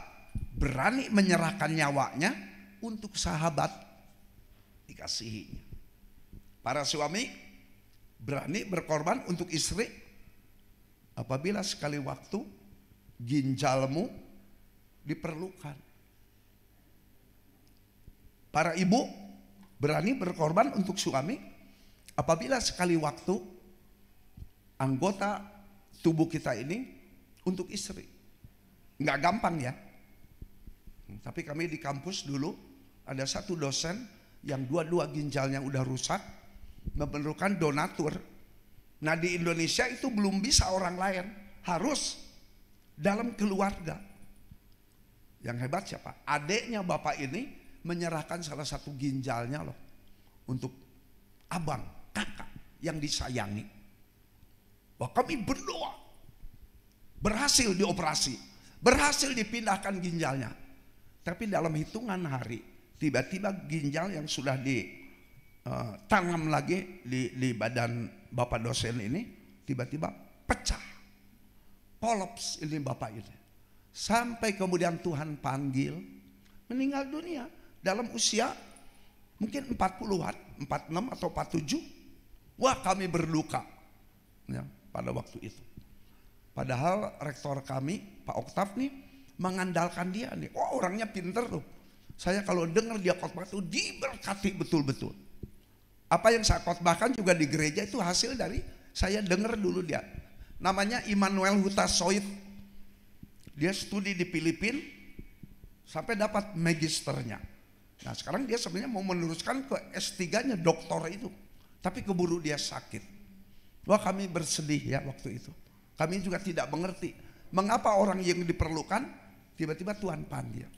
berani menyerahkan nyawanya untuk sahabat dikasihinya. Para suami berani berkorban untuk istri apabila sekali waktu ginjalmu diperlukan. Para ibu berani berkorban untuk suami apabila sekali waktu anggota tubuh kita ini untuk istri. Nggak gampang ya. Tapi kami di kampus dulu ada satu dosen yang dua-dua ginjalnya udah rusak, memerlukan donatur. Nah di Indonesia itu belum bisa orang lain, harus dalam keluarga. Yang hebat siapa? Adiknya bapak ini menyerahkan salah satu ginjalnya loh untuk abang, kakak yang disayangi. Wah kami berdoa, berhasil dioperasi, berhasil dipindahkan ginjalnya. Tapi dalam hitungan hari tiba-tiba ginjal yang sudah ditanam lagi di badan bapak dosen ini tiba-tiba pecah, kolaps ini bapak ini. Sampai kemudian Tuhan panggil, meninggal dunia dalam usia mungkin 40-an, 46 atau 47. Wah kami berduka ya, pada waktu itu. Padahal rektor kami Pak Oktav nih mengandalkan dia nih. Oh orangnya pinter tuh. Saya kalau dengar dia khotbah tuh diberkati betul-betul. Apa yang saya khotbahkan juga di gereja itu hasil dari saya dengar dulu dia. Namanya Immanuel Huta Soit. Dia studi di Filipina sampai dapat magisternya. Nah sekarang dia sebenarnya mau meneruskan ke S3-nya doktor itu. Tapi keburu dia sakit. Wah kami bersedih ya waktu itu. Kami juga tidak mengerti mengapa orang yang diperlukan tiba-tiba Tuhan panggil.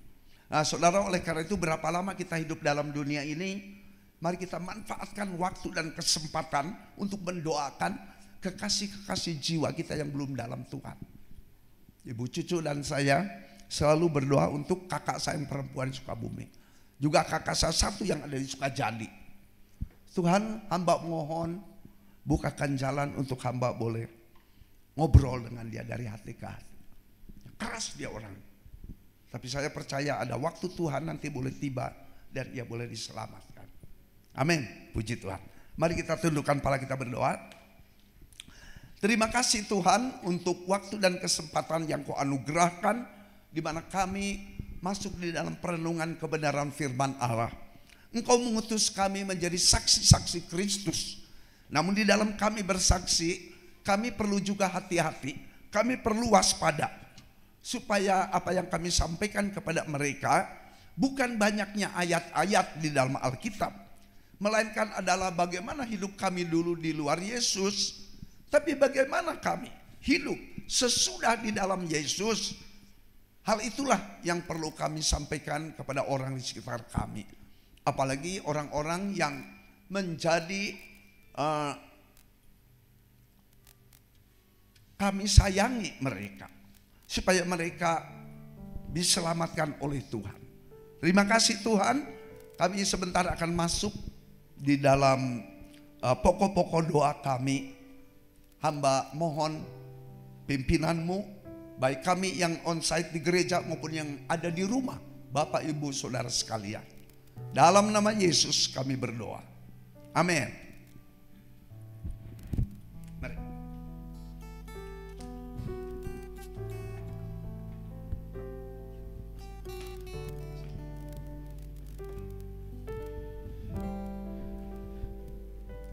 Nah saudara, oleh karena itu berapa lama kita hidup dalam dunia ini, mari kita manfaatkan waktu dan kesempatan untuk mendoakan kekasih-kekasih jiwa kita yang belum dalam Tuhan. Ibu cucu dan saya selalu berdoa untuk kakak saya yang perempuan di Sukabumi. Juga kakak saya satu yang ada di Sukajadi. Tuhan, hamba mohon bukakan jalan untuk hamba boleh ngobrol dengan dia dari hati ke hati. Keras dia orang. Tapi saya percaya ada waktu Tuhan nanti boleh tiba dan ia boleh diselamatkan. Amin. Puji Tuhan. Mari kita tundukkan kepala kita berdoa. Terima kasih Tuhan untuk waktu dan kesempatan yang Kau anugerahkan di mana kami masuk di dalam perenungan kebenaran firman Allah. Engkau mengutus kami menjadi saksi-saksi Kristus. Namun di dalam kami bersaksi, kami perlu juga hati-hati. Kami perlu waspada. Supaya apa yang kami sampaikan kepada mereka bukan banyaknya ayat-ayat di dalam Alkitab. melainkan adalah bagaimana hidup kami dulu di luar Yesus, tapi bagaimana kami hidup sesudah di dalam Yesus. Hal itulah yang perlu kami sampaikan kepada orang di sekitar kami, apalagi orang-orang yang menjadi kami sayangi mereka, supaya mereka diselamatkan oleh Tuhan. Terima kasih Tuhan. Kami sebentar akan masuk di dalam pokok-pokok doa kami. Hamba mohon pimpinanmu, baik kami yang onsite di gereja maupun yang ada di rumah, Bapak Ibu Saudara sekalian. Dalam nama Yesus kami berdoa. Amin. Mari.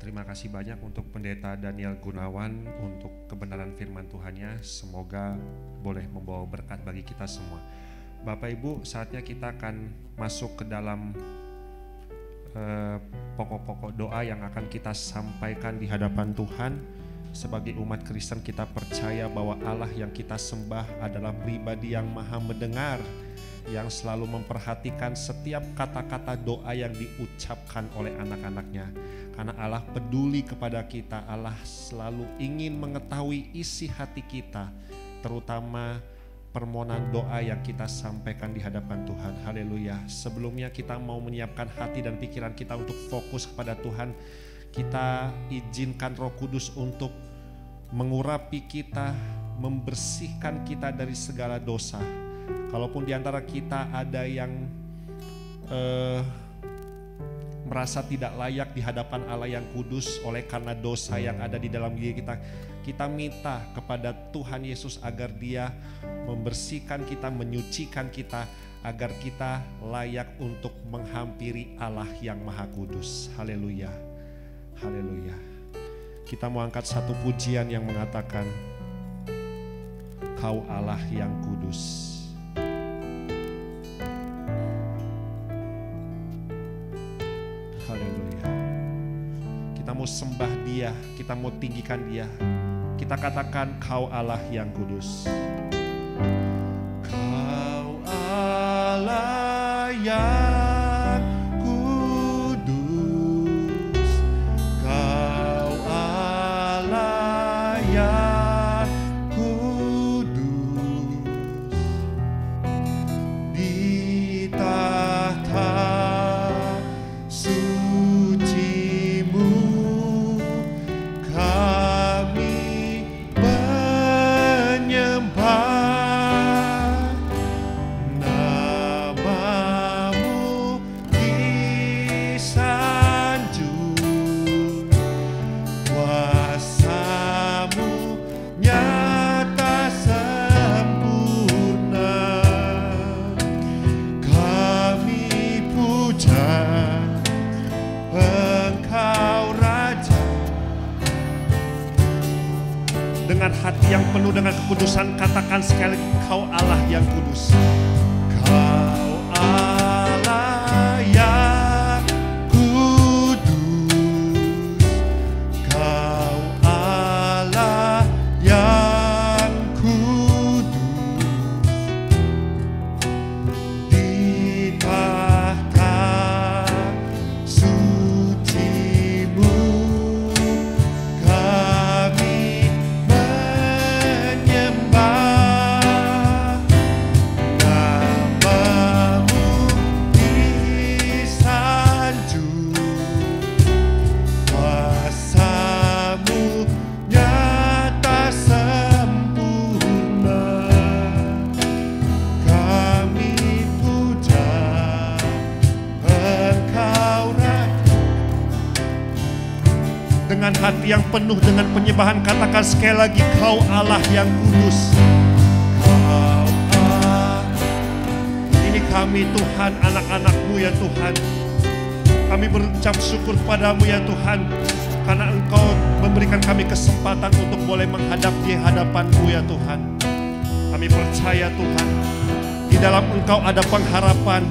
Terima kasih banyak untuk Pendeta Daniel Gunawan untuk kebenaran firman Tuhannya. Semoga boleh membawa berkat bagi kita semua. Bapak Ibu, saatnya kita akan masuk ke dalam pokok-pokok doa yang akan kita sampaikan di hadapan Tuhan. Sebagai umat Kristen, kita percaya bahwa Allah yang kita sembah adalah pribadi yang maha mendengar, yang selalu memperhatikan setiap kata-kata doa yang diucapkan oleh anak-anaknya. Karena Allah peduli kepada kita, Allah selalu ingin mengetahui isi hati kita, terutama permohonan doa yang kita sampaikan di hadapan Tuhan. Haleluya. Sebelumnya kita mau menyiapkan hati dan pikiran kita untuk fokus kepada Tuhan. Kita izinkan Roh Kudus untuk mengurapi kita, membersihkan kita dari segala dosa. Kalaupun di antara kita ada yang merasa tidak layak di hadapan Allah yang kudus oleh karena dosa yang ada di dalam diri kita, kita minta kepada Tuhan Yesus agar Dia membersihkan kita, menyucikan kita, agar kita layak untuk menghampiri Allah yang Maha Kudus. Haleluya. Haleluya. Kita mau angkat satu pujian yang mengatakan, Kau Allah yang kudus. Haleluya. Kita mau sembah Dia, kita mau tinggikan Dia. Kita katakan, Kau Allah yang kudus. Kau Allah yang kudus. Kau Allah yang kudus. Di tahta suci-Mu kami menyembah, nama-Mu disanjung, kuasa-Mu nyata sempurna. Kami puja Engkau Raja. Dengan hati yang penuh dengan kekudusan, katakan sekali lagi, Kau Allah yang kudus. Kau Allah yang kudus. Kau Allah yang kudus. Di tahta suci-Mu kami menyembah, nama-Mu disanjung, kuasa-Mu nyata sempurna. Kami puja Engkau Raja. Dengan hati yang penuh dengan penyembahan, katakan sekali lagi, Kau Allah yang kudus. Kau Allah. Ini kami Tuhan, anak-anak-Mu ya Tuhan. Kami berucap syukur padamu ya Tuhan, karena Engkau memberikan kami kesempatan untuk boleh menghadap di hadapan-Mu ya Tuhan. Kami percaya Tuhan, di dalam Engkau ada pengharapan,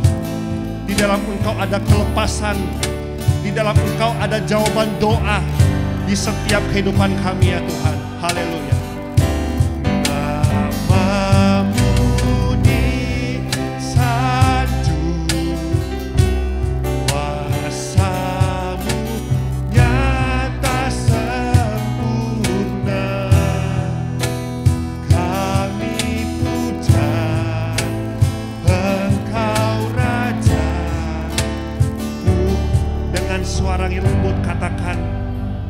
di dalam Engkau ada kelepasan, di dalam Engkau ada jawaban doa di setiap kehidupan kami ya Tuhan. Haleluya. Namamu disanjung, kuasa-Mu nyata sempurna. Kami puja Engkau Raja. Dengan suara yang lembut katakan,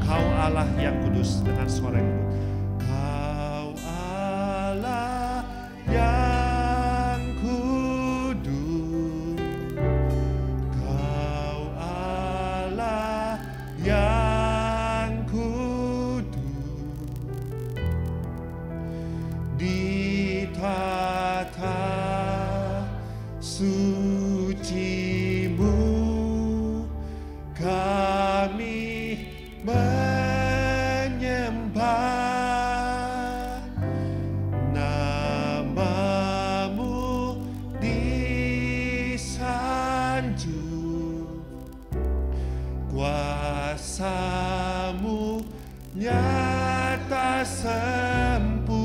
Kau Allah yang kudus, dengan suara yang lembut. Kau Allah yang kudus, Kau Allah yang kudus, di tata suci-Mu kami menyembah. Namamu disanjung, kuasa-Mu nyata sempurna.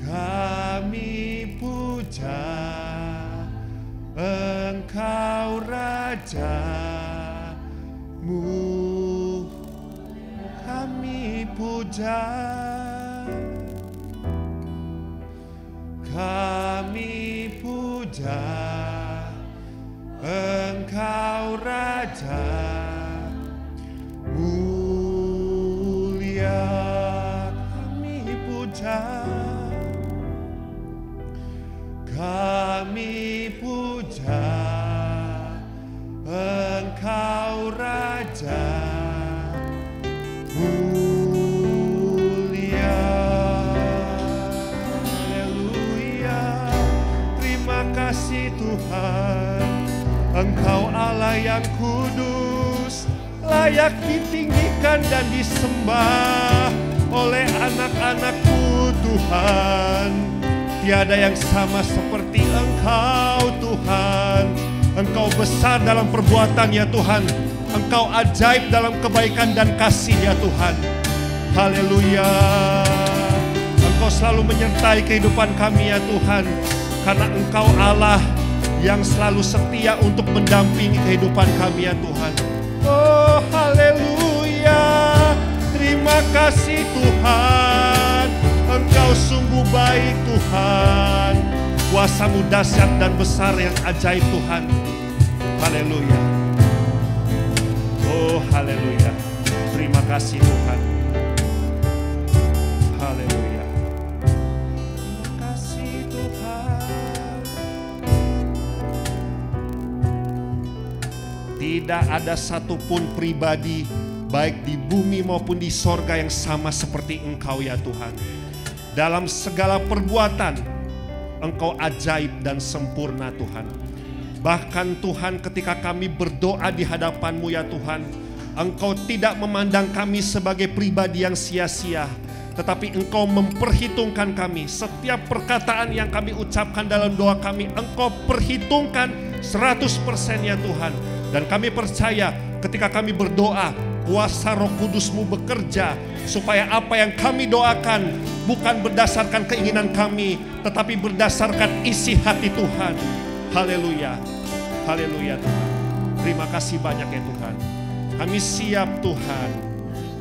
Kami puja Engkau Raja-Mu, kami puja, kami puja Engkau Raja mulia, kami puja, kami puja Engkau Raja mulia. Haleluya. Terima kasih Tuhan, Engkau Allah yang kudus, layak ditinggikan dan disembah oleh anak-anak-Mu Tuhan. Tiada yang sama seperti Engkau Tuhan. Engkau besar dalam perbuatan ya Tuhan. Engkau ajaib dalam kebaikan dan kasih ya Tuhan. Haleluya. Engkau selalu menyertai kehidupan kami ya Tuhan. Karena Engkau Allah yang selalu setia untuk mendampingi kehidupan kami ya Tuhan. Oh haleluya. Terima kasih Tuhan. Engkau sungguh baik Tuhan. Kuasa-Mu dahsyat dan besar yang ajaib Tuhan. Haleluya. Oh haleluya. Terima kasih Tuhan. Haleluya. Terima kasih Tuhan. Tidak ada satupun pribadi baik di bumi maupun di sorga yang sama seperti Engkau ya Tuhan. Dalam segala perbuatan Engkau ajaib dan sempurna Tuhan. Bahkan Tuhan ketika kami berdoa di hadapan-Mu ya Tuhan, Engkau tidak memandang kami sebagai pribadi yang sia-sia, tetapi Engkau memperhitungkan kami. Setiap perkataan yang kami ucapkan dalam doa kami, Engkau perhitungkan 100% ya Tuhan. Dan kami percaya ketika kami berdoa, kuasa Roh Kudus-Mu bekerja supaya apa yang kami doakan bukan berdasarkan keinginan kami, tetapi berdasarkan isi hati Tuhan. Haleluya. Haleluya Tuhan. Terima kasih banyak ya Tuhan. Kami siap Tuhan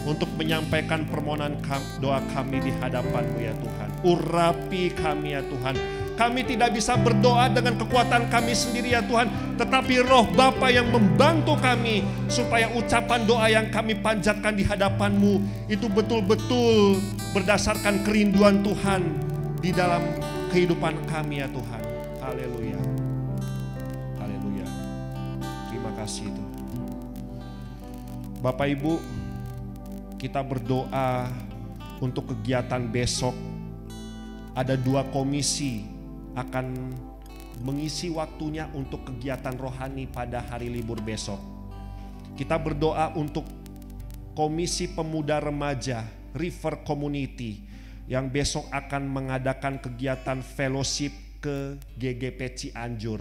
untuk menyampaikan permohonan doa kami di hadapan-Mu ya Tuhan. Urapi kami ya Tuhan. Kami tidak bisa berdoa dengan kekuatan kami sendiri ya Tuhan, tetapi Roh Bapa yang membantu kami supaya ucapan doa yang kami panjatkan di hadapan-Mu itu betul-betul berdasarkan kerinduan Tuhan di dalam kehidupan kami ya Tuhan. Haleluya. Haleluya. Terima kasih Tuhan. Bapak Ibu, kita berdoa untuk kegiatan besok. Ada 2 komisi akan mengisi waktunya untuk kegiatan rohani pada hari libur besok. Kita berdoa untuk Komisi Pemuda Remaja River Community yang besok akan mengadakan kegiatan fellowship ke GGP Cianjur.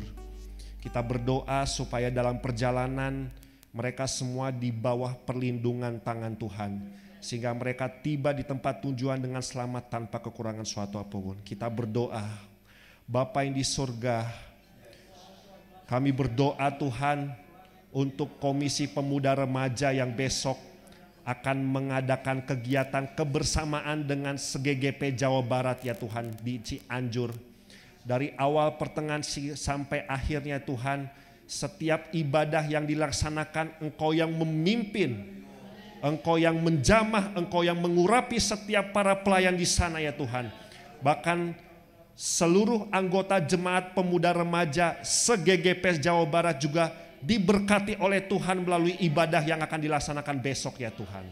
Kita berdoa supaya dalam perjalanan mereka semua di bawah perlindungan tangan Tuhan, sehingga mereka tiba di tempat tujuan dengan selamat tanpa kekurangan suatu apapun. Kita berdoa, Bapa yang di surga, kami berdoa Tuhan untuk Komisi Pemuda Remaja yang besok akan mengadakan kegiatan kebersamaan dengan se-GGP Jawa Barat ya Tuhan di Cianjur. Dari awal pertengahan sampai akhirnya Tuhan, setiap ibadah yang dilaksanakan Engkau yang memimpin, Engkau yang menjamah, Engkau yang mengurapi setiap para pelayan di sana ya Tuhan. Bahkan seluruh anggota jemaat pemuda remaja se-GGP Jawa Barat juga diberkati oleh Tuhan melalui ibadah yang akan dilaksanakan besok ya Tuhan.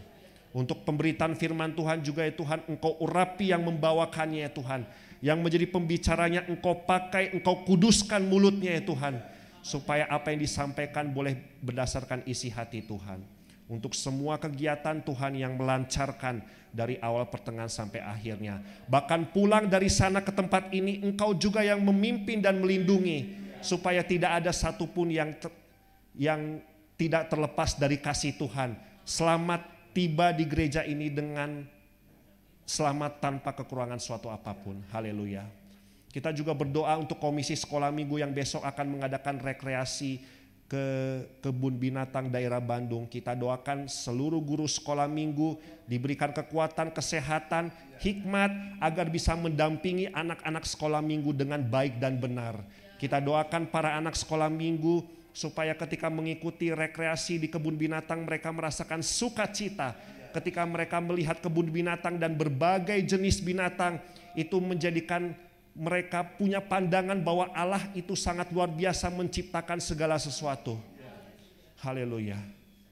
Untuk pemberitaan firman Tuhan juga ya Tuhan, Engkau urapi yang membawakannya ya Tuhan. Yang menjadi pembicaranya Engkau pakai, Engkau kuduskan mulutnya ya Tuhan. Supaya apa yang disampaikan boleh berdasarkan isi hati Tuhan. Untuk semua kegiatan Tuhan yang melancarkan dari awal pertengahan sampai akhirnya. Bahkan pulang dari sana ke tempat ini Engkau juga yang memimpin dan melindungi. Supaya tidak ada satupun yang tidak terlepas dari kasih Tuhan. Selamat tiba di gereja ini dengan selamat tanpa kekurangan suatu apapun. Haleluya. Kita juga berdoa untuk Komisi Sekolah Minggu yang besok akan mengadakan rekreasi ke kebun binatang daerah Bandung. Kita doakan seluruh guru sekolah minggu diberikan kekuatan, kesehatan, hikmat agar bisa mendampingi anak-anak sekolah minggu dengan baik dan benar. Kita doakan para anak sekolah minggu supaya ketika mengikuti rekreasi di kebun binatang mereka merasakan sukacita. Ketika mereka melihat kebun binatang dan berbagai jenis binatang, itu menjadikan mereka punya pandangan bahwa Allah itu sangat luar biasa menciptakan segala sesuatu. Haleluya.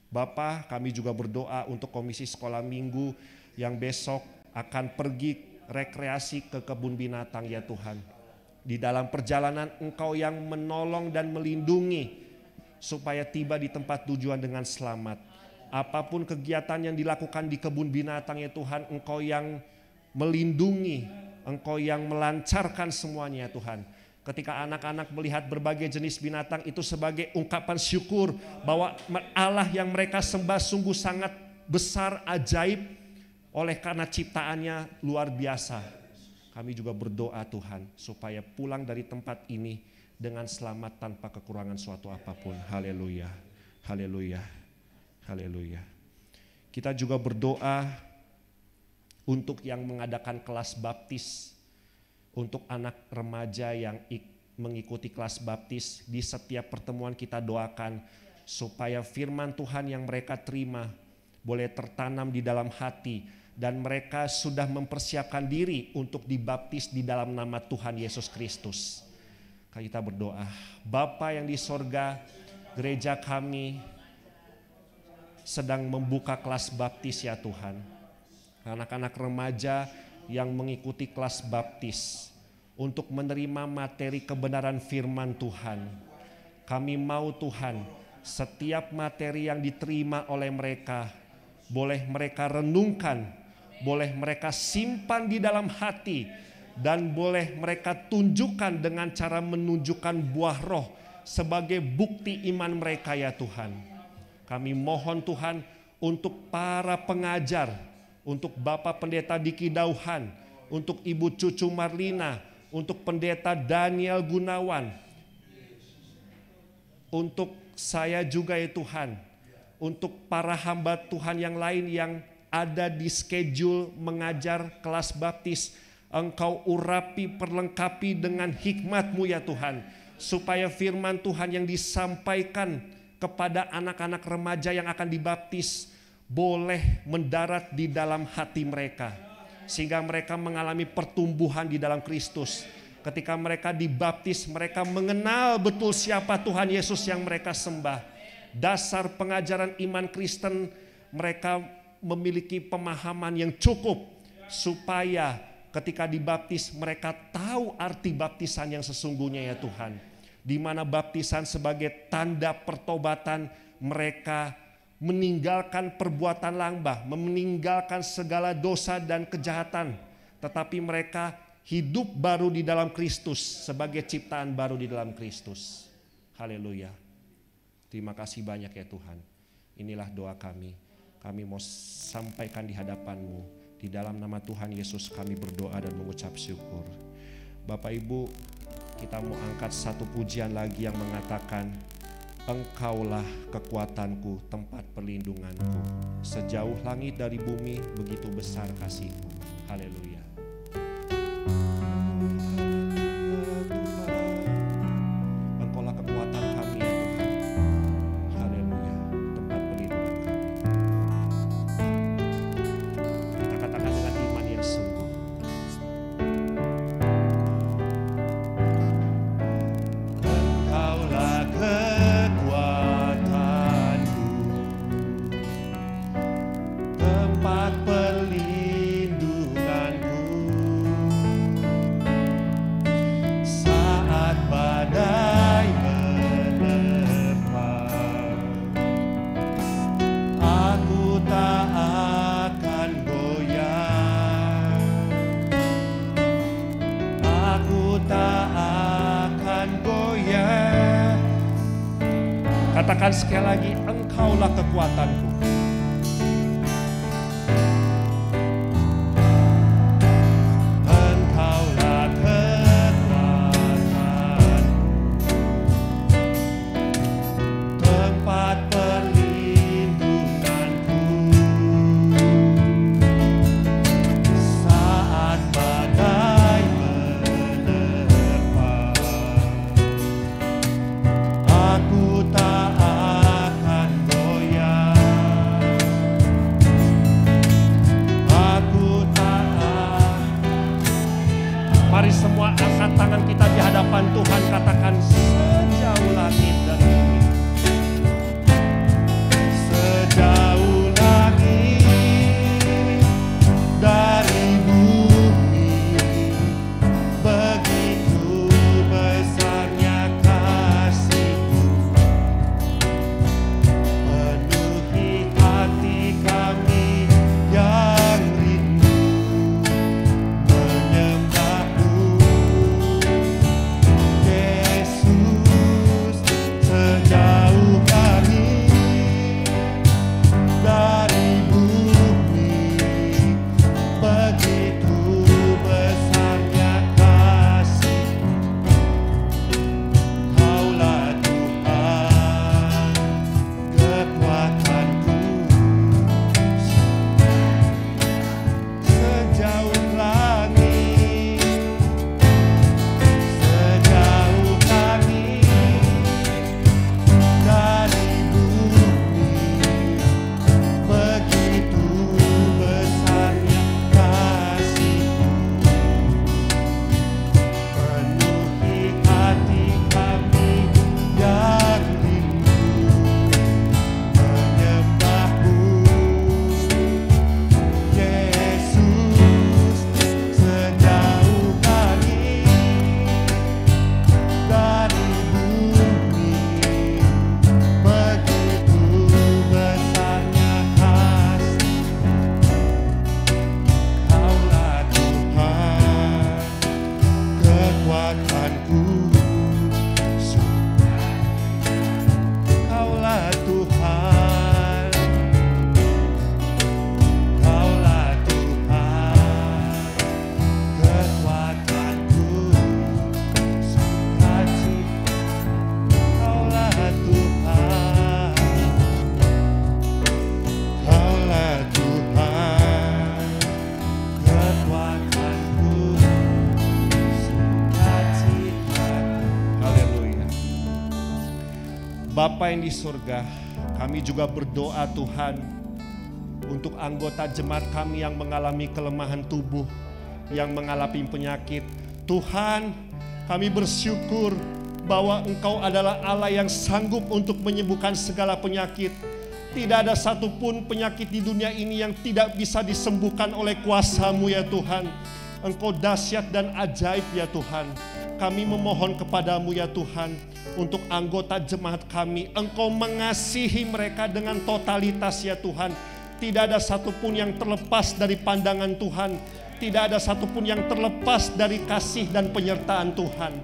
Bapa, kami juga berdoa untuk Komisi Sekolah Minggu yang besok akan pergi rekreasi ke kebun binatang ya Tuhan. Di dalam perjalanan Engkau yang menolong dan melindungi supaya tiba di tempat tujuan dengan selamat. Apapun kegiatan yang dilakukan di kebun binatang ya Tuhan, Engkau yang melindungi, Engkau yang melancarkan semuanya ya Tuhan. Ketika anak-anak melihat berbagai jenis binatang itu sebagai ungkapan syukur bahwa Allah yang mereka sembah sungguh sangat besar, ajaib, oleh karena ciptaannya luar biasa. Kami juga berdoa Tuhan supaya pulang dari tempat ini dengan selamat tanpa kekurangan suatu apapun. Haleluya, haleluya, haleluya. Kita juga berdoa untuk yang mengadakan kelas baptis, untuk anak remaja yang mengikuti kelas baptis. Di setiap pertemuan kita doakan supaya firman Tuhan yang mereka terima boleh tertanam di dalam hati, dan mereka sudah mempersiapkan diri untuk dibaptis di dalam nama Tuhan Yesus Kristus. Kita berdoa, Bapa yang di sorga, gereja kami sedang membuka kelas baptis ya Tuhan. Anak-anak remaja yang mengikuti kelas baptis untuk menerima materi kebenaran firman Tuhan. Kami mau Tuhan, setiap materi yang diterima oleh mereka, boleh mereka renungkan, boleh mereka simpan di dalam hati, dan boleh mereka tunjukkan dengan cara menunjukkan buah roh sebagai bukti iman mereka ya Tuhan. Kami mohon Tuhan untuk para pengajar, untuk Bapak Pendeta Diki Dauhan, untuk Ibu Cucu Marlina, untuk Pendeta Daniel Gunawan, untuk saya juga ya Tuhan, untuk para hamba Tuhan yang lain yang ada di schedule mengajar kelas baptis. Engkau urapi, perlengkapi dengan hikmat-Mu ya Tuhan, supaya firman Tuhan yang disampaikan kepada anak-anak remaja yang akan dibaptis boleh mendarat di dalam hati mereka, sehingga mereka mengalami pertumbuhan di dalam Kristus. Ketika mereka dibaptis, mereka mengenal betul siapa Tuhan Yesus yang mereka sembah. Dasar pengajaran iman Kristen mereka memiliki pemahaman yang cukup supaya ketika dibaptis mereka tahu arti baptisan yang sesungguhnya ya Tuhan. Di mana baptisan sebagai tanda pertobatan, mereka meninggalkan perbuatan lamba, meninggalkan segala dosa dan kejahatan, tetapi mereka hidup baru di dalam Kristus sebagai ciptaan baru di dalam Kristus. Haleluya. Terima kasih banyak ya Tuhan. Inilah doa kami. Kami mau sampaikan di hadapan-Mu. Di dalam nama Tuhan Yesus kami berdoa dan mengucap syukur. Bapak Ibu, kita mau angkat satu pujian lagi yang mengatakan, Engkaulah kekuatanku, tempat perlindunganku. Sejauh langit dari bumi, begitu besar kasih-Mu. Haleluya. Engkaulah kekuatan kami ya Tuhan. Haleluya. Tempat perlindungan kami. Kita katakan dengan iman yang sungguh. Engkaulah kekuatanku, tempat perlindunganku. Saat badai menerpa, aku tak akan goyah. Aku tak akan goyah. Katakan sekali lagi, Engkaulah kekuatanku. Engkaulah kekuatanku, tempat perlindunganku. Saat badai menerpa, aku tak akan goyah. Aku tak akan. Mari semua angkat tangan kita di hadapan Tuhan, katakan sejauh langit dan bumi. Sejauh langit dari bumi, begitu besarnya kasih-Mu. Penuhi hati kami yang rindu menyembah-Mu. Yesus, sejauh langit dari bumi, begitu besarnya kasih-Mu. Kaulah Tuhan, kekuatanku. Sejauh langit, sejauh langit dari bumi, begitu besarnya kasih-Mu. Penuhi hati kami yang rindu menyembah-Mu. Yesus, sejauh langit dari bumi, begitu besarnya kasih-Mu. Kaulah Tuhan, kekuatanku. Kaulah Tuhan, Kaulah Tuhan, kekuatanku. Sukacita, Kaulah Tuhan, Kaulah Tuhan, kekuatanku. Sukacita. Haleluya. Bapa yang di surga, kami juga berdoa Tuhan untuk anggota jemaat kami yang mengalami kelemahan tubuh, yang mengalami penyakit. Tuhan, kami bersyukur bahwa Engkau adalah Allah yang sanggup untuk menyembuhkan segala penyakit. Tidak ada satupun penyakit di dunia ini yang tidak bisa disembuhkan oleh kuasa-Mu ya Tuhan. Engkau dahsyat dan ajaib ya Tuhan. Kami memohon kepadamu ya Tuhan, untuk anggota jemaat kami, Engkau mengasihi mereka dengan totalitas ya Tuhan. Tidak ada satupun yang terlepas dari pandangan Tuhan. Tidak ada satupun yang terlepas dari kasih dan penyertaan Tuhan.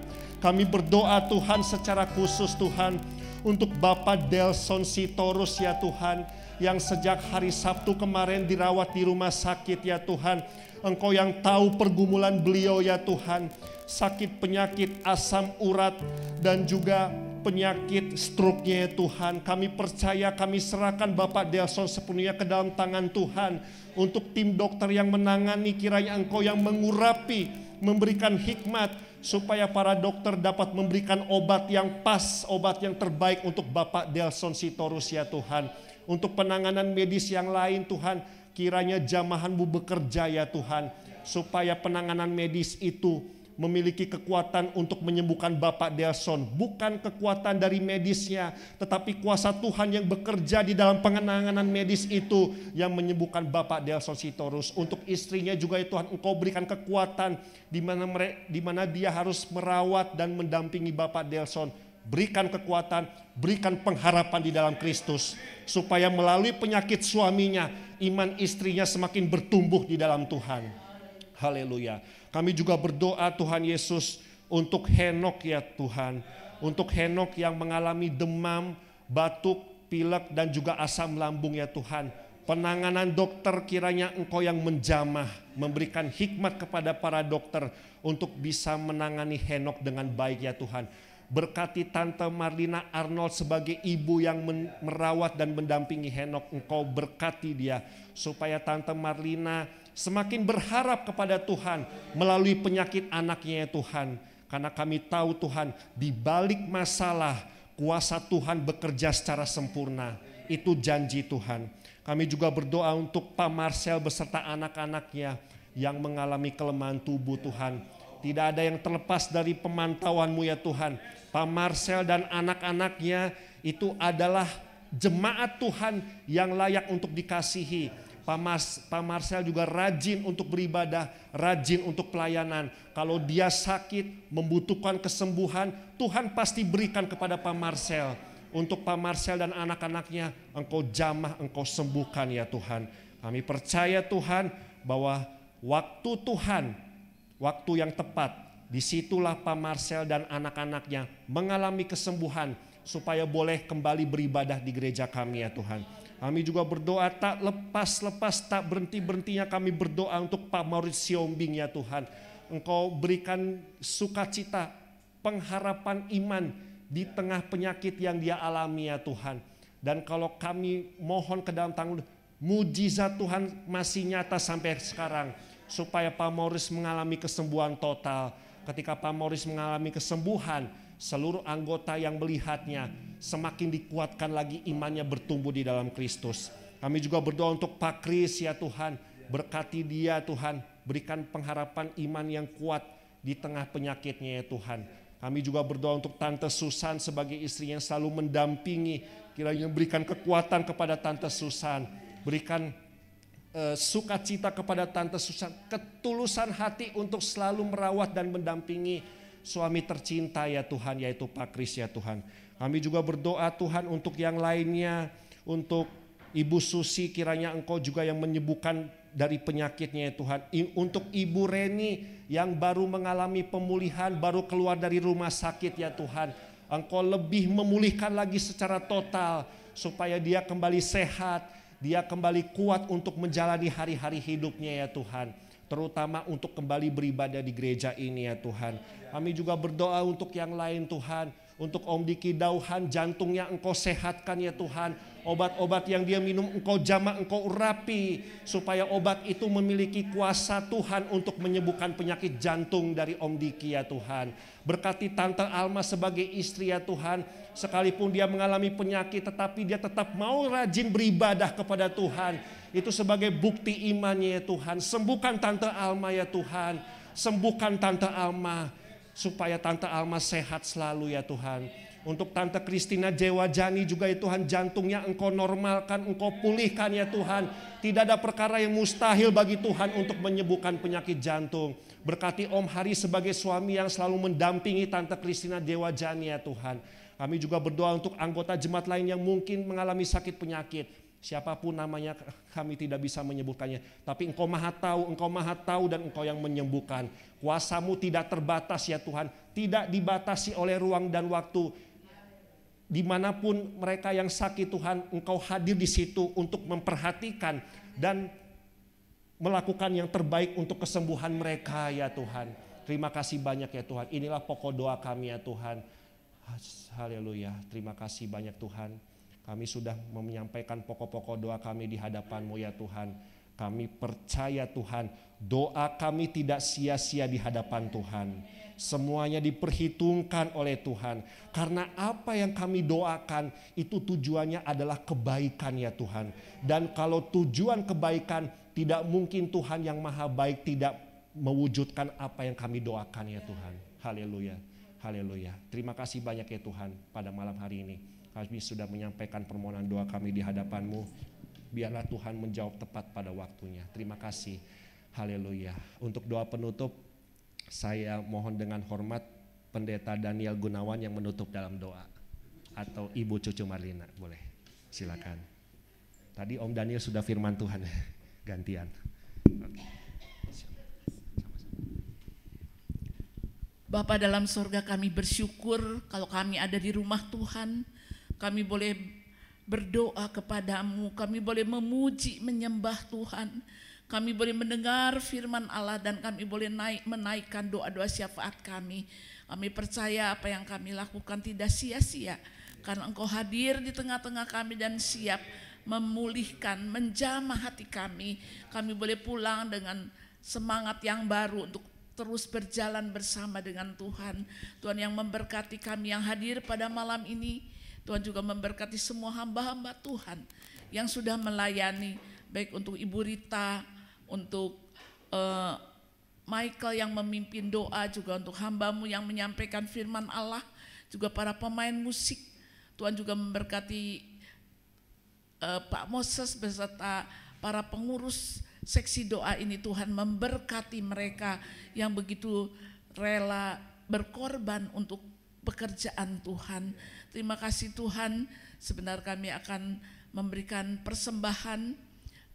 Kami berdoa Tuhan secara khusus Tuhan untuk Bapak Delson Sitorus ya Tuhan, yang sejak hari Sabtu kemarin dirawat di rumah sakit ya Tuhan. Engkau yang tahu pergumulan beliau ya Tuhan, sakit penyakit asam urat dan juga penyakit stroke-nya ya Tuhan. Kami percaya, kami serahkan Bapak Delson sepenuhnya ke dalam tangan Tuhan. Untuk tim dokter yang menangani, kiranya Engkau yang mengurapi, memberikan hikmat supaya para dokter dapat memberikan obat yang pas, obat yang terbaik untuk Bapak Delson Sitorus ya Tuhan. Untuk penanganan medis yang lain Tuhan, kiranya jamahan-Mu bekerja ya Tuhan, supaya penanganan medis itu memiliki kekuatan untuk menyembuhkan Bapak Delson. Bukan kekuatan dari medisnya, tetapi kuasa Tuhan yang bekerja di dalam penanganan medis itu yang menyembuhkan Bapak Delson Sitorus. Untuk istrinya juga ya Tuhan, Engkau berikan kekuatan di mana dia harus merawat dan mendampingi Bapak Delson. Berikan kekuatan, berikan pengharapan di dalam Kristus, supaya melalui penyakit suaminya, iman istrinya semakin bertumbuh di dalam Tuhan. Haleluya. Kami juga berdoa Tuhan Yesus untuk Henok ya Tuhan. Untuk Henok yang mengalami demam, batuk, pilek dan juga asam lambung ya Tuhan. Penanganan dokter kiranya Engkau yang menjamah, memberikan hikmat kepada para dokter untuk bisa menangani Henok dengan baik ya Tuhan. Berkati Tante Marlina Arnold sebagai ibu yang merawat dan mendampingi Henok. Engkau berkati dia supaya Tante Marlina semakin berharap kepada Tuhan melalui penyakit anaknya ya Tuhan. Karena kami tahu Tuhan, di balik masalah kuasa Tuhan bekerja secara sempurna. Itu janji Tuhan. Kami juga berdoa untuk Pak Marcel beserta anak-anaknya yang mengalami kelemahan tubuh Tuhan. Tidak ada yang terlepas dari pemantauan-Mu ya Tuhan. Pak Marcel dan anak-anaknya itu adalah jemaat Tuhan yang layak untuk dikasihi. Pak Marcel juga rajin untuk beribadah, rajin untuk pelayanan. Kalau dia sakit, membutuhkan kesembuhan, Tuhan pasti berikan kepada Pak Marcel. Untuk Pak Marcel dan anak-anaknya, Engkau jamah, Engkau sembuhkan ya Tuhan. Kami percaya Tuhan bahwa waktu Tuhan, waktu yang tepat, disitulah Pak Marcel dan anak-anaknya mengalami kesembuhan supaya boleh kembali beribadah di gereja kami ya Tuhan. Kami juga berdoa tak lepas-lepas, tak berhenti-berhentinya kami berdoa untuk Pak Maurice Siombing ya Tuhan. Engkau berikan sukacita, pengharapan iman di tengah penyakit yang dia alami ya Tuhan. Dan kalau kami mohon ke dalam tangan, mujizat Tuhan masih nyata sampai sekarang. Supaya Pak Maurice mengalami kesembuhan total. Ketika Pak Maurice mengalami kesembuhan, seluruh anggota yang melihatnya semakin dikuatkan lagi imannya bertumbuh di dalam Kristus. Kami juga berdoa untuk Pak Kris ya Tuhan. Berkati dia Tuhan. Berikan pengharapan iman yang kuat di tengah penyakitnya ya Tuhan. Kami juga berdoa untuk Tante Susan sebagai istri yang selalu mendampingi. Kiranya berikan kekuatan kepada Tante Susan. Berikan sukacita kepada Tante Susan, ketulusan hati untuk selalu merawat dan mendampingi suami tercinta ya Tuhan, yaitu Pak Kris ya Tuhan. Kami juga berdoa Tuhan untuk yang lainnya, untuk Ibu Susi kiranya Engkau juga yang menyembuhkan dari penyakitnya ya Tuhan. Untuk Ibu Reni yang baru mengalami pemulihan, baru keluar dari rumah sakit ya Tuhan. Engkau lebih memulihkan lagi secara total supaya dia kembali sehat. Dia kembali kuat untuk menjalani hari-hari hidupnya ya Tuhan. Terutama untuk kembali beribadah di gereja ini ya Tuhan. Kami juga berdoa untuk yang lain Tuhan. Untuk Om Diki Dauhan, jantungnya Engkau sehatkan ya Tuhan. Obat-obat yang dia minum Engkau jamah, Engkau urapi. Supaya obat itu memiliki kuasa Tuhan untuk menyembuhkan penyakit jantung dari Om Diki ya Tuhan. Berkati Tante Alma sebagai istri ya Tuhan. Sekalipun dia mengalami penyakit tetapi dia tetap mau rajin beribadah kepada Tuhan. Itu sebagai bukti imannya ya Tuhan. Sembuhkan Tante Alma ya Tuhan. Sembuhkan Tante Alma. Supaya Tante Alma sehat selalu ya Tuhan. Untuk Tante Kristina Jewajani juga ya Tuhan, jantungnya Engkau normalkan, Engkau pulihkan ya Tuhan. Tidak ada perkara yang mustahil bagi Tuhan untuk menyembuhkan penyakit jantung. Berkati Om Hari sebagai suami yang selalu mendampingi Tante Kristina Jewajani ya Tuhan. Kami juga berdoa untuk anggota jemaat lain yang mungkin mengalami sakit penyakit. Siapapun namanya kami tidak bisa menyebutkannya. Tapi Engkau maha tahu dan Engkau yang menyembuhkan. Kuasa-Mu tidak terbatas ya Tuhan. Tidak dibatasi oleh ruang dan waktu. Dimanapun mereka yang sakit Tuhan, Engkau hadir di situ untuk memperhatikan dan melakukan yang terbaik untuk kesembuhan mereka ya Tuhan. Terima kasih banyak ya Tuhan. Inilah pokok doa kami ya Tuhan. Haleluya. Terima kasih banyak Tuhan. Kami sudah menyampaikan pokok-pokok doa kami di hadapan-Mu ya Tuhan. Kami percaya Tuhan, doa kami tidak sia-sia di hadapan Tuhan. Semuanya diperhitungkan oleh Tuhan. Karena apa yang kami doakan itu tujuannya adalah kebaikan ya Tuhan. Dan kalau tujuan kebaikan, tidak mungkin Tuhan yang maha baik tidak mewujudkan apa yang kami doakan ya Tuhan. Haleluya. Haleluya. Terima kasih banyak ya Tuhan pada malam hari ini. Kami sudah menyampaikan permohonan doa kami di hadapan-Mu. Biarlah Tuhan menjawab tepat pada waktunya. Terima kasih. Haleluya. Untuk doa penutup, saya mohon dengan hormat Pendeta Daniel Gunawan yang menutup dalam doa. Atau Ibu Cucu Marlina, boleh. Silakan. Tadi Om Daniel sudah firman Tuhan. Gantian. Bapa dalam sorga, kami bersyukur kalau kami ada di rumah Tuhan. Kami boleh berdoa kepadamu, kami boleh memuji, menyembah Tuhan. Kami boleh mendengar firman Allah dan kami boleh menaikkan doa-doa syafaat kami. Kami percaya apa yang kami lakukan tidak sia-sia. Karena Engkau hadir di tengah-tengah kami dan siap memulihkan, menjamah hati kami. Kami boleh pulang dengan semangat yang baru untuk terus berjalan bersama dengan Tuhan. Tuhan yang memberkati kami yang hadir pada malam ini. Tuhan juga memberkati semua hamba-hamba Tuhan yang sudah melayani, baik untuk Ibu Rita, untuk Michael yang memimpin doa, juga untuk hamba-Mu yang menyampaikan firman Allah, juga para pemain musik. Tuhan juga memberkati Pak Moses beserta para pengurus seksi doa ini. Tuhan memberkati mereka yang begitu rela berkorban untuk pekerjaan Tuhan. Terima kasih Tuhan. Sebentar kami akan memberikan persembahan.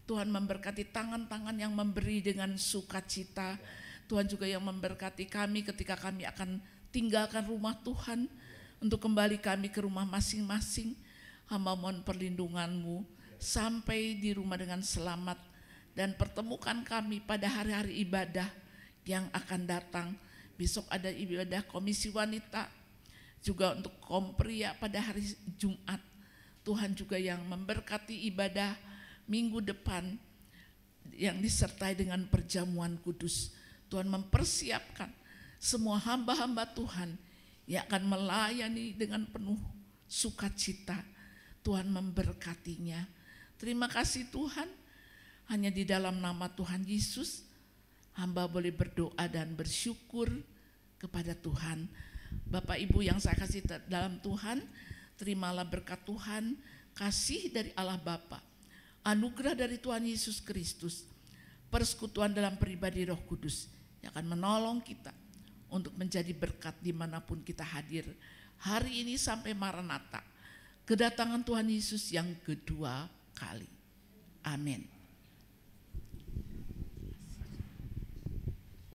Tuhan memberkati tangan-tangan yang memberi dengan sukacita. Tuhan juga yang memberkati kami ketika kami akan tinggalkan rumah Tuhan untuk kembali kami ke rumah masing-masing. Hamba mohon perlindungan-Mu sampai di rumah dengan selamat dan pertemukan kami pada hari-hari ibadah yang akan datang. Besok ada ibadah komisi wanita, juga untuk kaum pria pada hari Jumat. Tuhan juga yang memberkati ibadah minggu depan yang disertai dengan perjamuan kudus. Tuhan mempersiapkan semua hamba-hamba Tuhan yang akan melayani dengan penuh sukacita. Tuhan memberkatinya. Terima kasih Tuhan. Hanya di dalam nama Tuhan Yesus hamba boleh berdoa dan bersyukur kepada Tuhan. Bapak Ibu yang saya kasih dalam Tuhan, terimalah berkat Tuhan, kasih dari Allah Bapa, anugerah dari Tuhan Yesus Kristus, persekutuan dalam pribadi Roh Kudus yang akan menolong kita untuk menjadi berkat dimanapun kita hadir hari ini sampai Maranatha, kedatangan Tuhan Yesus yang kedua kali. Amin.